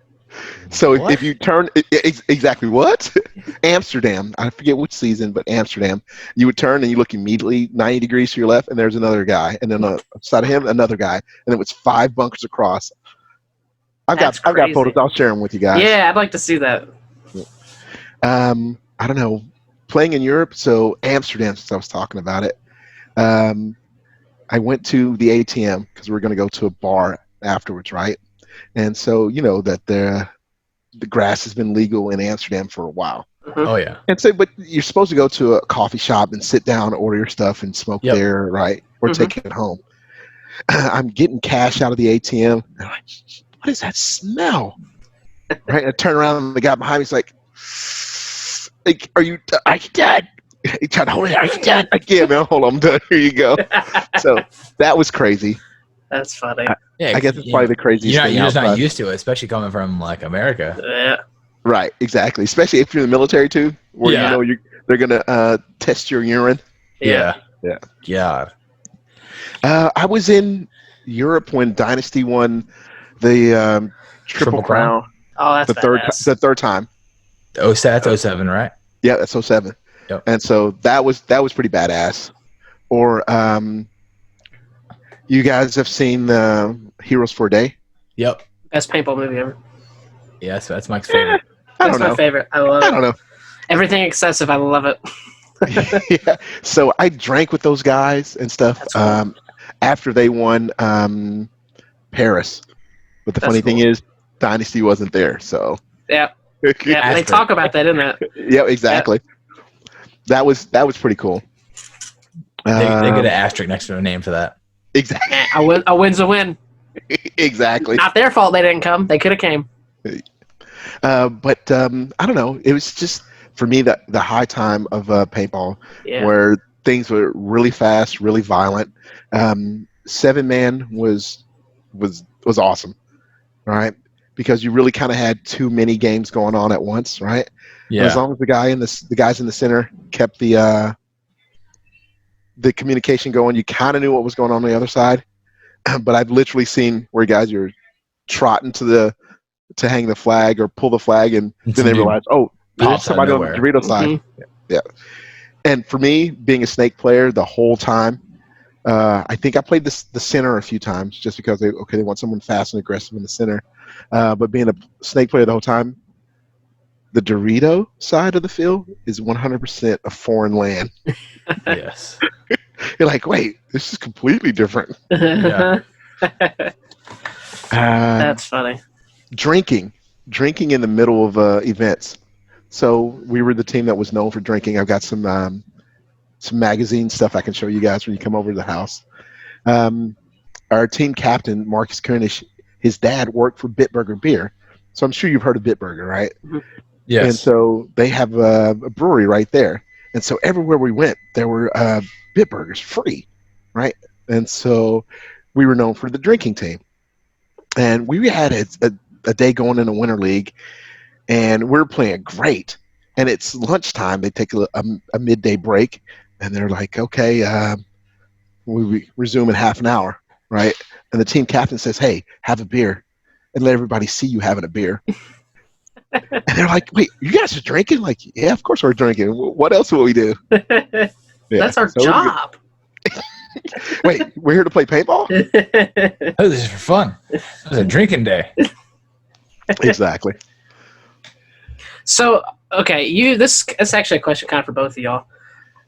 S3: So if you turn exactly what? Amsterdam. I forget which season, but Amsterdam. You would turn and you look immediately 90 degrees to your left, and there's another guy, and then beside of him another guy, and it was 5 bunkers across. I've got photos. I'll share them with you guys.
S4: Yeah, I'd like to see that.
S3: I don't know. Playing in Europe, so Amsterdam. Since I was talking about it, I went to the ATM because we were going to go to a bar afterwards, right? And so that the grass has been legal in Amsterdam for a while.
S2: Oh yeah.
S3: And so, but you're supposed to go to a coffee shop and sit down, order your stuff, and smoke there, right? Or take it home. I'm getting cash out of the ATM. And I'm like, what is that smell? Right? And I turn around and the guy behind me is like, are you done? He tried to hold it. Are you done? Like, yeah, man, hold on, I'm done. Here you go. So that was crazy.
S4: That's funny.
S2: Yeah,
S3: I guess it's probably the craziest thing.
S2: You're just not used to it, especially coming from like America.
S4: Yeah.
S3: Right, exactly. Especially if you're in the military too, where you know they're gonna test your urine.
S2: Yeah.
S3: God. I was in Europe when Dynasty won the Triple Crown.
S4: Oh, that's
S3: the third time.
S2: That's 07, right?
S3: Yeah, that's 07.
S2: Yep.
S3: And so that was pretty badass. Or you guys have seen Heroes for a Day?
S2: Yep.
S4: Best paintball movie ever.
S2: Yeah, so that's Mike's favorite.
S4: That's my favorite. I love it.
S3: I don't know.
S4: Everything excessive, I love it.
S3: Yeah. So I drank with those guys and stuff after they won Paris. But the funny thing is, Dynasty wasn't there. So
S4: yeah, they talk about that in that.
S3: Yeah, exactly. That was pretty cool.
S2: They get an asterisk next to their name for that.
S3: Exactly.
S4: A win's a win.
S3: Exactly.
S4: Not their fault they didn't come. They could have came.
S3: But I don't know. It was just for me the high time of paintball, where things were really fast, really violent. 7-man was awesome, right? Because you really kind of had too many games going on at once, right?
S2: Yeah.
S3: But as long as the guys in the center kept the communication going, you kind of knew what was going on the other side. But I've literally seen where guys are trotting to hang the flag or pull the flag, and then they realize, oh, there's somebody on the Dorito side. Yeah. And for me, being a snake player the whole time, I think I played the center a few times just because they want someone fast and aggressive in the center. But being a snake player the whole time, the Dorito side of the field is 100% a foreign land.
S2: Yes.
S3: You're like, wait, this is completely different.
S2: Yeah.
S4: That's funny.
S3: Drinking in the middle of events. So we were the team that was known for drinking. I've got some magazine stuff I can show you guys when you come over to the house. Our team captain, Marcus Koenish, his dad worked for Bitburger Beer. So I'm sure you've heard of Bitburger, right?
S2: Yes.
S3: And so they have a brewery right there. And so everywhere we went, there were Bitburgers free, right? And so we were known for the drinking team. And we had a day going in a winter league, and we're playing great. And it's lunchtime. They take a midday break, and they're like, okay, we resume in half an hour, right? And the team captain says, hey, have a beer, and let everybody see you having a beer. And they're like, wait, you guys are drinking? Like, yeah, of course we're drinking. What else will we do? Yeah.
S4: That's our job.
S3: Wait, we're here to play paintball?
S2: Oh, this is for fun. This is a drinking day.
S3: Exactly.
S4: So, okay, this is actually a question kind of for both of y'all,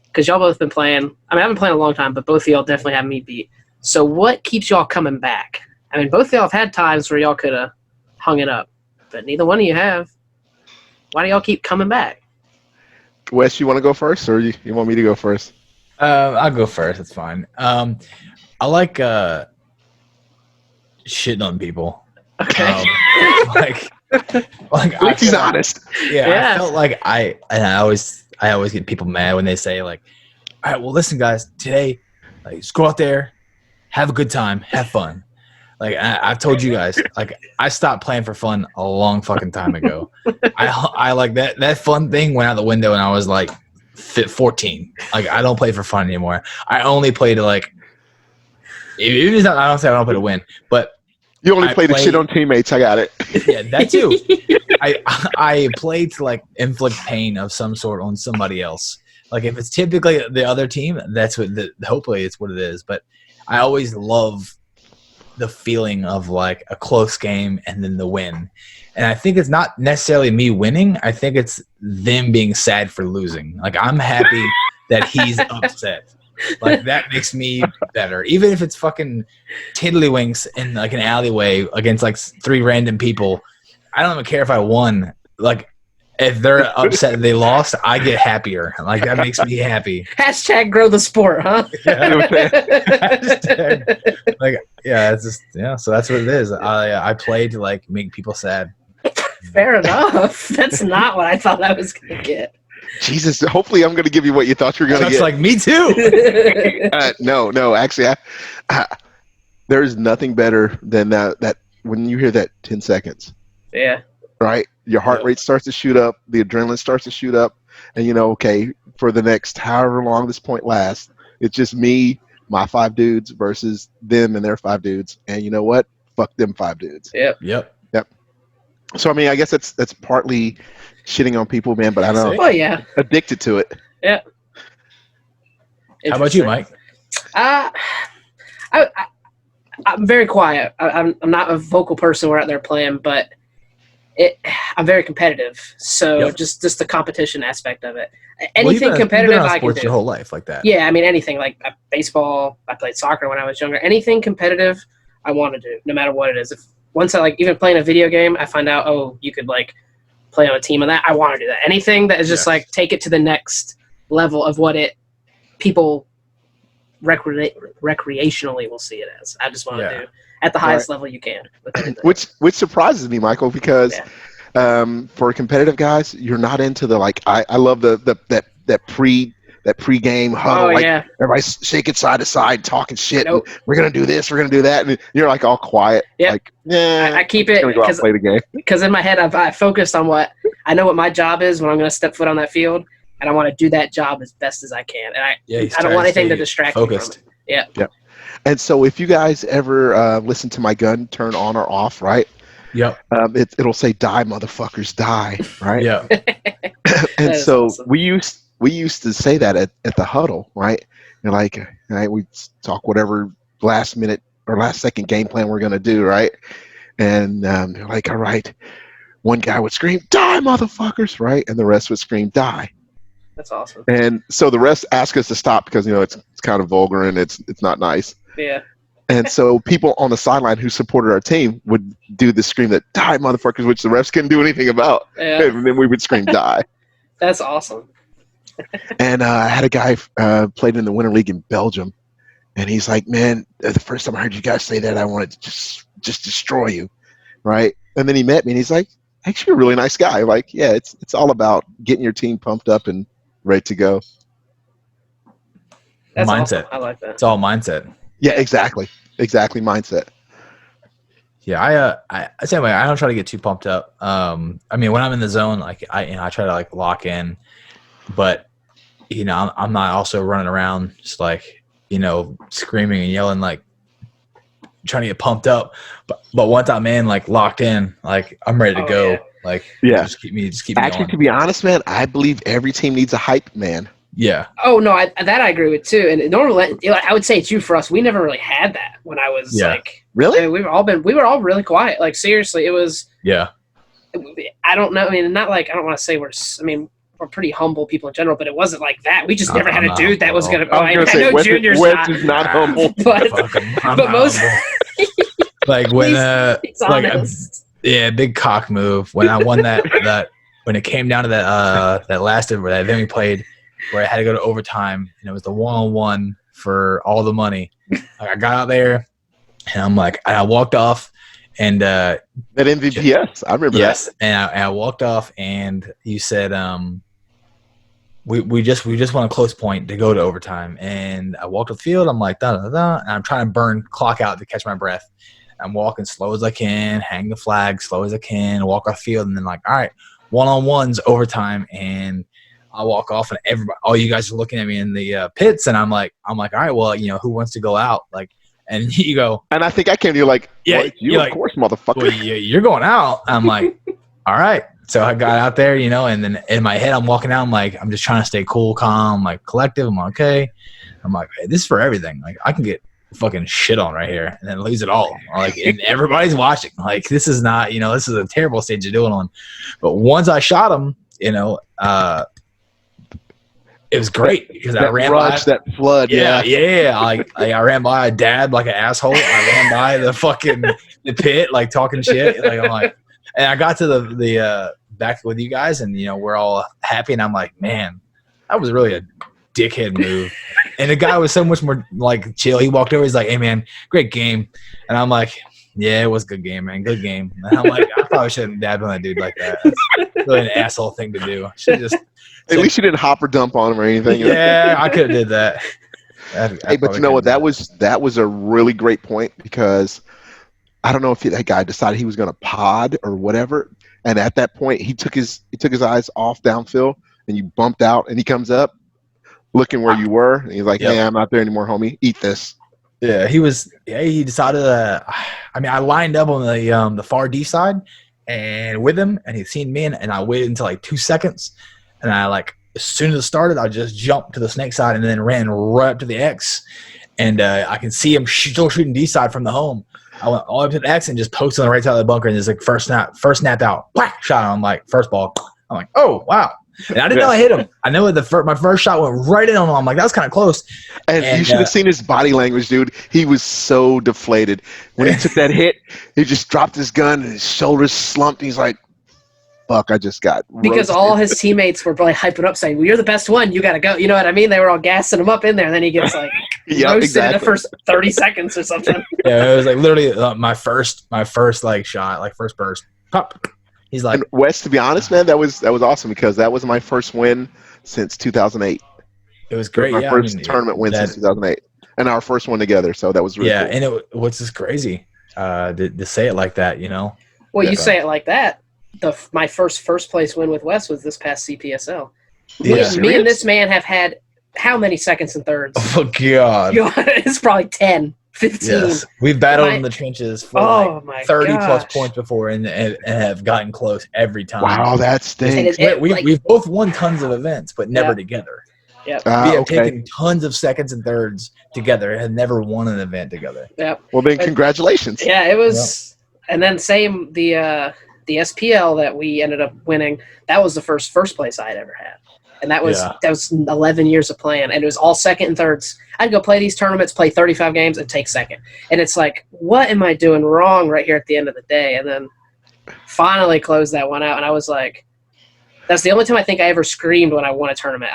S4: because y'all both been playing. I mean, I've been playing a long time, but both of y'all definitely have me beat. So what keeps y'all coming back? I mean, both of y'all have had times where y'all could have hung it up, but neither one of you have. Why do y'all keep coming back?
S3: Wes, you want to go first, or you want me to go first?
S2: I'll go first. It's fine. I like shitting on people.
S4: Okay.
S3: At least he's honest.
S2: Yeah. I felt like I always get people mad when they say like, all right, well, listen, guys, today, like, just go out there, have a good time, have fun. Like I've told you guys, like I stopped playing for fun a long fucking time ago. I like that fun thing went out the window, and I was like 14. Like I don't play for fun anymore. I only play to like. Even if I don't say I don't play to win, but
S3: you only play to shit on teammates. I got it.
S2: Yeah, that too. I play to like inflict pain of some sort on somebody else. Like if it's typically the other team, that's what hopefully it's what it is. But I always love the feeling of like a close game and then the win. And I think it's not necessarily me winning. I think it's them being sad for losing. Like I'm happy that he's upset. Like that makes me better. Even if it's fucking tiddlywinks in like an alleyway against like 3 random people. I don't even care if I won. Like if they're upset they lost, I get happier. Like that makes me happy.
S4: Hashtag grow the sport, huh?
S2: Hashtag, like it's just so that's what it is. I play to like make people sad.
S4: Fair enough. That's not what I thought I was gonna get.
S3: Jesus, hopefully I'm going to give you what you thought you were going to get.
S2: Like me too.
S3: No, actually, there's nothing better than that when you hear that 10 seconds.
S4: Yeah.
S3: Right? Your heart rate starts to shoot up, the adrenaline starts to shoot up, and okay, for the next however long this point lasts, it's just me, my 5 dudes versus them and their 5 dudes. And you know what? Fuck them 5 dudes.
S2: Yep.
S3: So I mean, I guess that's partly shitting on people, man, but I don't know.
S4: Oh yeah.
S3: Addicted to it.
S4: Yeah.
S2: How about you, Mike?
S4: I'm very quiet. I'm not a vocal person. We're out there playing, but I'm very competitive. So just the competition aspect of it. Anything competitive,
S2: I can do. Your whole life like that.
S4: Yeah, I mean anything like baseball. I played soccer when I was younger. Anything competitive, I want to do, no matter what it is. If once I like even playing a video game, I find out you could like play on a team of that. I want to do that. Anything that is just like take it to the next level of what people recreationally will see it as. I just want to do at the highest level you can.
S3: Which surprises me, Michael, because for competitive guys, you're not into the like. I love that pre-game huddle, everybody's shaking side to side, talking shit. Nope. We're gonna do this, we're gonna do that, and you're like all quiet.
S4: Yep.
S3: Like, I
S4: keep it
S3: because play the game.
S4: Because in my head, I focused on what I know what my job is when I'm gonna step foot on that field, and I want to do that job as best as I can. And I don't want anything to distract me from it. Yeah.
S3: And so, if you guys ever listen to my gun turn on or off, right?
S2: Yep.
S3: It'll say "Die, motherfuckers, die!" Right?
S2: Yeah.
S3: And so
S4: awesome.
S3: we used to say that at the huddle, right? And like, we talk whatever last minute or last second game plan we're gonna do, right? And they're like, all right, one guy would scream, "Die, motherfuckers!" Right? And the rest would scream, "Die."
S4: That's awesome.
S3: And so the rest ask us to stop because it's kind of vulgar and it's not nice.
S4: Yeah.
S3: And so people on the sideline who supported our team would do the scream that "Die, motherfuckers," which the refs couldn't do anything about.
S4: Yeah.
S3: And then we would scream "Die."
S4: That's awesome.
S3: And I had a guy played in the Winter League in Belgium, and he's like, "Man, the first time I heard you guys say that, I wanted to just destroy you," right? And then he met me, and he's like, "Actually, you're a really nice guy." Like, yeah, it's all about getting your team pumped up and ready to go.
S4: That's
S2: mindset.
S4: Awesome. I like that.
S2: It's all mindset.
S3: Yeah, exactly, mindset.
S2: Yeah, I same way. I don't try to get too pumped up. I mean, when I'm in the zone, like I try to like lock in. But, I'm not also running around just like, screaming and yelling, like trying to get pumped up. But once I'm in, like locked in, like I'm ready to go.
S3: Yeah.
S2: Like, just keep me
S3: Actually,
S2: going.
S3: to be honest, man, I believe every team needs a hype man.
S2: Yeah.
S4: Oh no, that I agree with too. And normally, I would say too for us, we never really had that when I was like.
S3: Really?
S4: I mean, we were all really quiet. Like seriously, it was.
S2: Yeah.
S4: I don't know. I mean, not like I don't want to say we're pretty humble people in general, but it wasn't like that. We just never had a dude that was gonna. I know Junior's not.
S3: Is not humble,
S4: but most.
S2: Like when big cock move when I won that when it came down to that last that event we played where I had to go to overtime and it was the 1-on-1 for all the money. I got out there and I'm like I walked off and that
S3: MVPS I remember that.
S2: And I walked off and you said we just want a close point to go to overtime and I walked the field. I'm like da da da and I'm trying to clock out to catch my breath. I'm walking slow as I can, hang the flag slow as I can, walk off field, and then like, all right, 1-on-1's overtime, and I walk off, and all you guys are looking at me in the pits, and I'm like, all right, well, who wants to go out? Like, and you go,
S3: and I think I came to you like,
S2: yeah,
S3: you of course, motherfucker.
S2: Well, you're going out. I'm like, all right. So I got out there, and then in my head, I'm walking out. I'm like, I'm just trying to stay cool, calm, like collective. I'm okay. I'm like, hey, this is for everything. Like, I can get fucking shit on right here and then lose it all. Like, and everybody's watching. Like, this is not, this is a terrible stage to do it on. But once I shot him, it was great because I ran by
S3: that flood.
S2: Yeah. Like I ran by a dad like an asshole. I ran by the fucking the pit like talking shit. Like I'm like, and I got to the back with you guys, and we're all happy. And I'm like, man, that was really a dickhead move. And the guy was so much more like chill. He walked over. He's like, hey man, great game. And I'm like, yeah, it was a good game, man. Good game. And I'm like, I probably shouldn't dab on that dude like that. That's really an asshole thing to do. Should just.
S3: At least you didn't hop or dump on him or anything.
S2: Yeah, I could have did that.
S3: Hey, but you know what? That was a really great point, because I don't know if that guy decided he was going to pod or whatever, and at that point he took his eyes off downfield, and you bumped out, and he comes up looking where you were, and he's like, "Hey, I'm not there anymore, homie. Eat this."
S2: Yeah, he decided. I lined up on the far D side, and with him, and he'd seen me, and I waited until like 2 seconds, and as soon as it started, I just jumped to the snake side and then ran right up to the X, and I can see him still shooting D side from the home. I went all up to the X and just posted on the right side of the bunker, and it's like first snap out, whack, shot on like first ball. I'm like, oh wow. And I didn't know I hit him. I know my first shot went right in on him. I'm like, that was kind of close.
S3: And you should have seen his body language, dude. He was so deflated. When he took that hit, he just dropped his gun and his shoulders slumped. He's like, fuck, I just got
S4: because
S3: roasted.
S4: all his teammates were probably hyping up saying, well, you're the best one. You got to go. You know what I mean? They were all gassing him up in there. And then he gets like roasted in the first 30 seconds or something.
S2: Yeah, it was like literally my first like shot, like first burst. Pop. He's like,
S3: and Wes, to be honest, man, that was awesome, because that was my first win since 2008.
S2: It was great.
S3: My first tournament win since 2008, and our first one together. So that was really cool.
S2: And what's just crazy to say it like that,
S4: Well, you say it like that. My first place win with Wes was this past CPSL.
S2: Yeah.
S4: Me and this man have had how many seconds and thirds?
S2: Oh God,
S4: it's probably 10. 15.
S2: Yes. We've battled in the trenches for 30 plus points before and have gotten close every time.
S3: Wow, that stinks.
S2: We've both won tons of events, but never together.
S4: Yep.
S2: We have taken tons of seconds and thirds together and have never won an event together.
S4: Yep.
S3: Well, then congratulations.
S4: Yeah, it was. Yep. And then same, the SPL that we ended up winning, that was the first place I had ever had. And that was 11 years of playing, and it was all second and thirds. I'd go play these tournaments, play 35 games, and take second. And it's like, what am I doing wrong right here at the end of the day? And then finally closed that one out, and I was like, that's the only time I think I ever screamed when I won a tournament.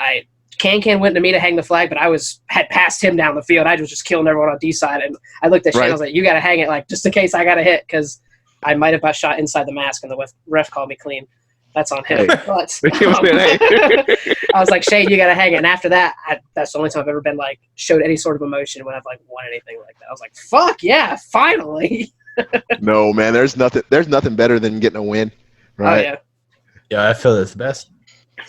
S4: Can went to me to hang the flag, but I had passed him down the field. I was just killing everyone on D side, and I looked at Shane, I was like, you got to hang it, like just in case I got a hit, because I might have got shot inside the mask, and the ref called me clean. That's on him.
S3: Hey.
S4: But, I was like, Shane, you got to hang it. And after that, that's the only time I've ever been like showed any sort of emotion when I've like won anything like that. I was like, fuck yeah, finally.
S3: No, man, there's nothing better than getting a win, right?
S4: Oh, yeah.
S2: Yeah, I feel that's the best.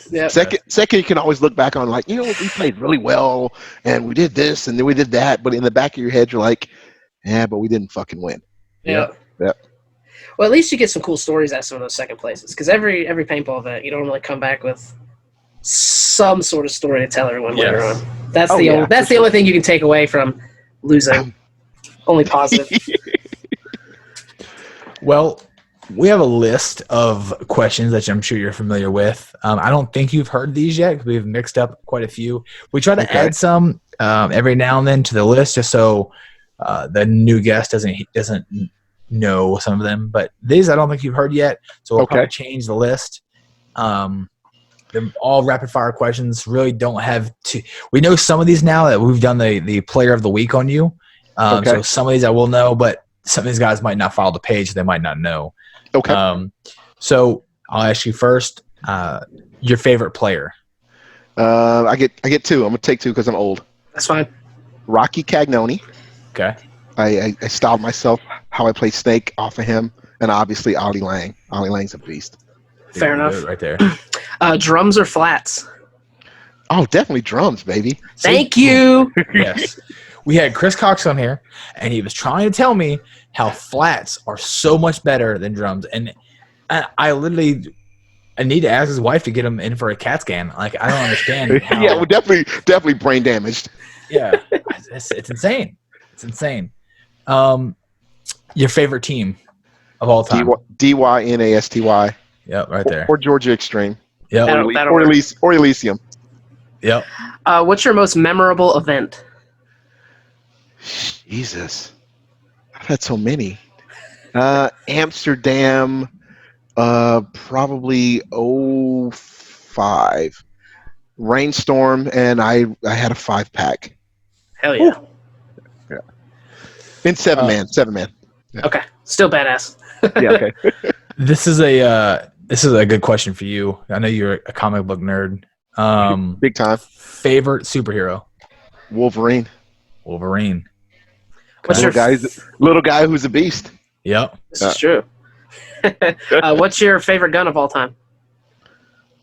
S4: Yeah.
S3: Second, you can always look back on like, we played really well and we did this and then we did that, but in the back of your head, you're like, yeah, but we didn't fucking win.
S4: Yeah. Well, at least you get some cool stories at some of those second places, because every paintball event, you don't really come back with some sort of story to tell everyone later on. That's the only thing you can take away from losing. Only positive.
S2: Well, we have a list of questions that I'm sure you're familiar with. I don't think you've heard these yet, because we've mixed up quite a few. We try to add some every now and then to the list, just so the new guest doesn't know some of them, but these I don't think you've heard yet, so we'll probably change the list. They're all rapid fire questions. Really don't have to. We know some of these now that we've done the player of the week on you. So some of these I will know, but some of these guys might not follow the page, so they might not know.
S3: Okay.
S2: So I'll ask you first. Your favorite player?
S3: I get two. I'm gonna take two because I'm old.
S4: That's fine.
S3: Rocky Cagnoni.
S2: Okay.
S3: I styled myself how I play Snake off of him, and obviously Ollie Lang. Ollie Lang's a beast.
S4: Fair enough.
S2: Right there.
S4: Drums or flats?
S3: Oh, definitely drums, baby.
S4: Thank you.
S2: Yes. We had Chris Cox on here, and he was trying to tell me how flats are so much better than drums. And I need to ask his wife to get him in for a CAT scan. Like, I don't understand.
S3: Yeah, we're definitely brain damaged.
S2: Yeah. It's insane. It's insane. Your favorite team of all time?
S3: DYNASTY.
S2: Yep, right there.
S3: Or Georgia Xtreme.
S2: Yep.
S3: Or Elysium.
S2: Yep.
S4: What's your most memorable event?
S3: Jesus. I've had so many. Amsterdam. Probably '05. Rainstorm, and I had a 5-pack.
S4: Hell yeah.
S3: Yeah. In 7-man. Yeah.
S4: Okay. Still badass.
S3: Yeah. Okay.
S2: This is a good question for you. I know you're a comic book nerd.
S3: Big time.
S2: Favorite superhero?
S3: Wolverine.
S2: Wolverine.
S4: What's your
S3: Little guy who's a beast.
S2: Yep.
S4: This is true. What's your favorite gun of all time?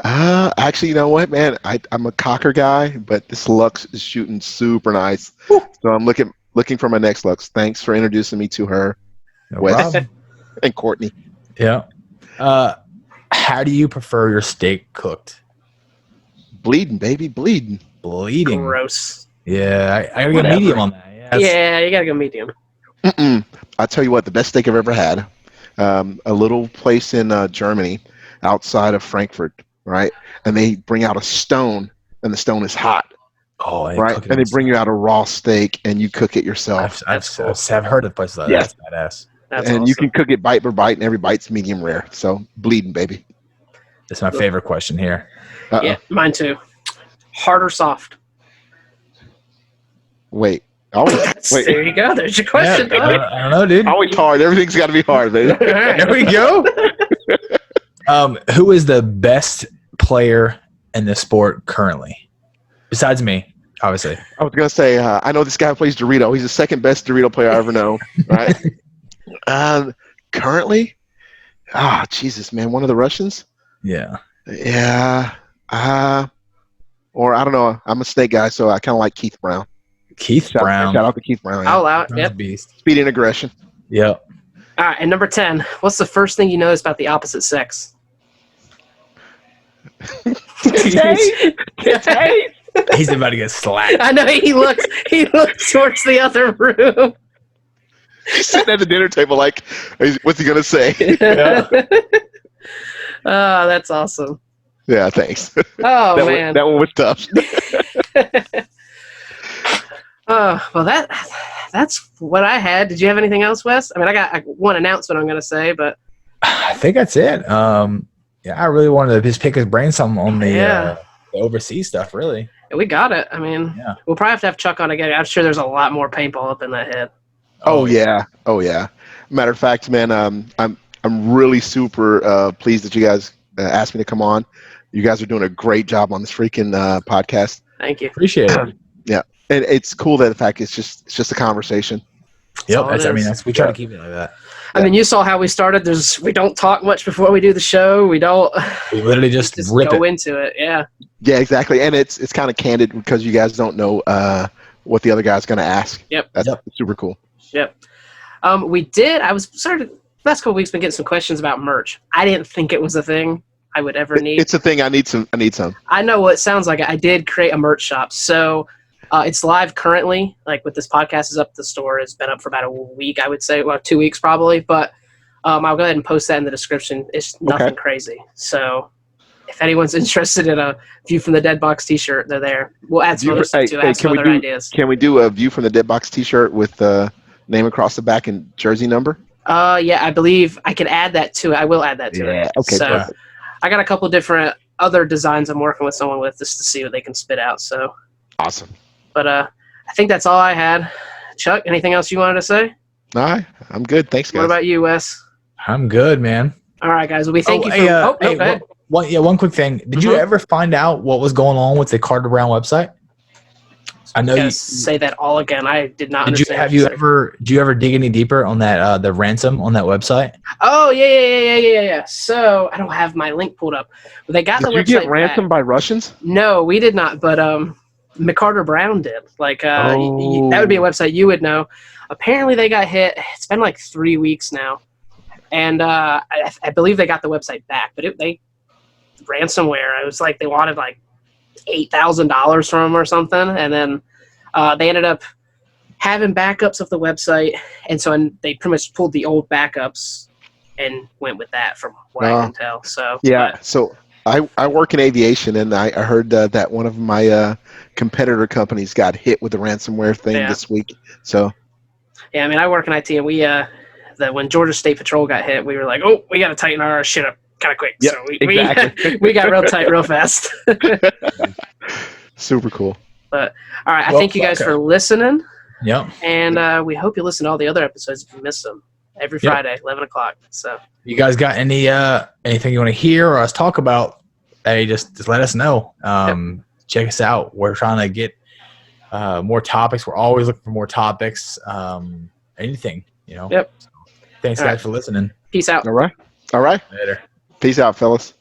S3: Actually, you know what, man? I'm a cocker guy, but this Lux is shooting super nice. So I'm looking for my next Lux. Thanks for introducing me to her,
S2: No
S3: Wes,
S2: problem.
S3: and Courtney.
S2: Yeah. How do you prefer your steak cooked?
S3: Bleeding, baby, bleeding.
S2: Bleeding.
S4: Gross.
S2: Yeah, I gotta go
S4: Whatever.
S2: medium on that.
S4: Yeah, you gotta go medium.
S3: I'll tell you what, the best steak I've ever had. A little place in Germany, outside of Frankfurt, right? And they bring out a stone, and the stone is hot,
S2: Oh,
S3: right? And they bring you out a raw steak, and you cook it yourself.
S2: I've heard of places like that.
S3: Yeah.
S2: That's badass.
S4: That's
S3: and
S4: awesome.
S3: you can cook it bite by bite, and every bite's medium rare. So bleeding, baby.
S2: That's my favorite question here.
S3: Uh-oh.
S4: Yeah, mine too. Hard or soft?
S3: Wait. Wait.
S4: There you go. There's your question.
S2: Yeah, I don't know, dude.
S3: Always hard. Everything's got to be hard, baby.
S4: All right.
S2: There we go. Who is the best player in the sport currently? Besides me, obviously.
S3: I was gonna say, I know this guy plays Dorito. He's the second best Dorito player I ever know. Right? Currently, Jesus, man, one of the Russians.
S2: Yeah.
S3: Yeah. Or I don't know. I'm a snake guy, so I kind of like Keith Brown.
S2: Keith Brown.
S3: Shout out to Keith Brown. Yeah.
S4: I'll allow it.
S2: Brown's a
S4: Yep.
S2: beast.
S3: Speed and aggression.
S2: Yep.
S4: All right, and number 10. What's the first thing you notice about the opposite sex?
S2: He's about to get slapped.
S4: I know he looks towards the other room.
S3: He's sitting at the dinner table like, what's he gonna say?
S4: Oh, that's awesome.
S3: Yeah, thanks.
S4: Oh man.
S3: That one was tough.
S4: Oh, well that's what I had. Did you have anything else, Wes? I mean, I got one announcement I'm going to say, but
S2: I think that's it. Yeah, I really wanted to just pick his brain some on the overseas stuff, really.
S4: we got it. I mean,
S2: Yeah.
S4: we'll probably have to have Chuck on again. I'm sure there's a lot more paintball up in that head.
S3: Oh yeah. Matter of fact, man, I'm really super pleased that you guys asked me to come on. You guys are doing a great job on this freaking podcast.
S4: Thank you.
S2: Appreciate it.
S3: Yeah, and it's cool that the fact it's just a conversation.
S2: Yep.
S4: all it is.
S2: We try to keep it like that.
S4: I mean, you saw how we started. We don't talk much before we do the show. We don't
S2: We literally just rip
S4: go
S2: it.
S4: into it. Yeah.
S3: Yeah, exactly, and it's kind of candid because you guys don't know what the other guy's going to ask.
S4: Yep.
S3: That's super cool.
S4: Yep. We did. I was started last couple weeks been getting some questions about merch. I didn't think it was a thing I would ever need.
S3: It's a thing. I need some.
S4: I know what it sounds like. I did create a merch shop. So it's live currently. Like with this podcast is up, the store has been up for about a week, I would say. Well, 2 weeks probably. But I'll go ahead and post that in the description. It's nothing crazy. So if anyone's interested in a View from the Dead Box t-shirt, they're there. We'll add some other stuff too. Add some other ideas.
S3: Can we do a View from the Dead Box t-shirt with the name across the back and jersey number?
S4: Yeah, I believe I can add that to it. I will add that to it.
S3: Okay,
S4: so
S3: perfect.
S4: I got a couple different other designs I'm working with someone with just to see what they can spit out. So
S3: Awesome.
S4: But I think that's all I had. Chuck, anything else you wanted to say?
S3: All right, I'm good. Thanks, guys.
S4: What about you, Wes?
S2: I'm good, man.
S4: All right, guys. Well, we thank you for.
S2: Hey,
S4: go ahead.
S2: one quick thing. Did you ever find out what was going on with the Carter Brown website? I know you
S4: say that all again. I did not
S2: did
S4: understand.
S2: Do you ever dig any deeper on that the ransom on that website?
S4: Oh yeah. So I don't have my link pulled up. But they got the
S3: Did
S4: website.
S3: you get ransomed
S4: back.
S3: by Russians?
S4: No, we did not. But McCarter Brown did. Like that would be a website you would know. Apparently they got hit. It's been like 3 weeks now, and I believe they got the website back. But they ransomware. It was like they wanted like $8,000 from them or something, and then they ended up having backups of the website, and so they pretty much pulled the old backups and went with that, from what I can tell. So
S3: yeah. So I work in aviation, and I heard that one of my competitor companies got hit with the ransomware thing this week. So
S4: yeah, I mean, I work in IT, and we that when Georgia State Patrol got hit, we were like, oh, we got to tighten our shit up kind of quick.
S1: Yep,
S4: So
S1: exactly.
S4: we got real tight real fast.
S3: Super cool.
S4: But all right, I
S2: Well,
S4: thank you guys
S2: okay.
S4: for listening,
S2: Yep.
S4: and we hope you listen to all the other episodes if you missed them. Every
S2: Yep.
S4: Friday, 11 o'clock. So
S2: You guys got anything you want to hear or us talk about? Hey, just let us know. Check us out. We're trying to get more topics. We're always looking for more topics. Anything,
S4: Yep.
S2: Thanks,
S4: All
S2: guys,
S4: right.
S2: for listening.
S4: peace out.
S3: All right. All right.
S2: Later.
S3: Peace out, fellas.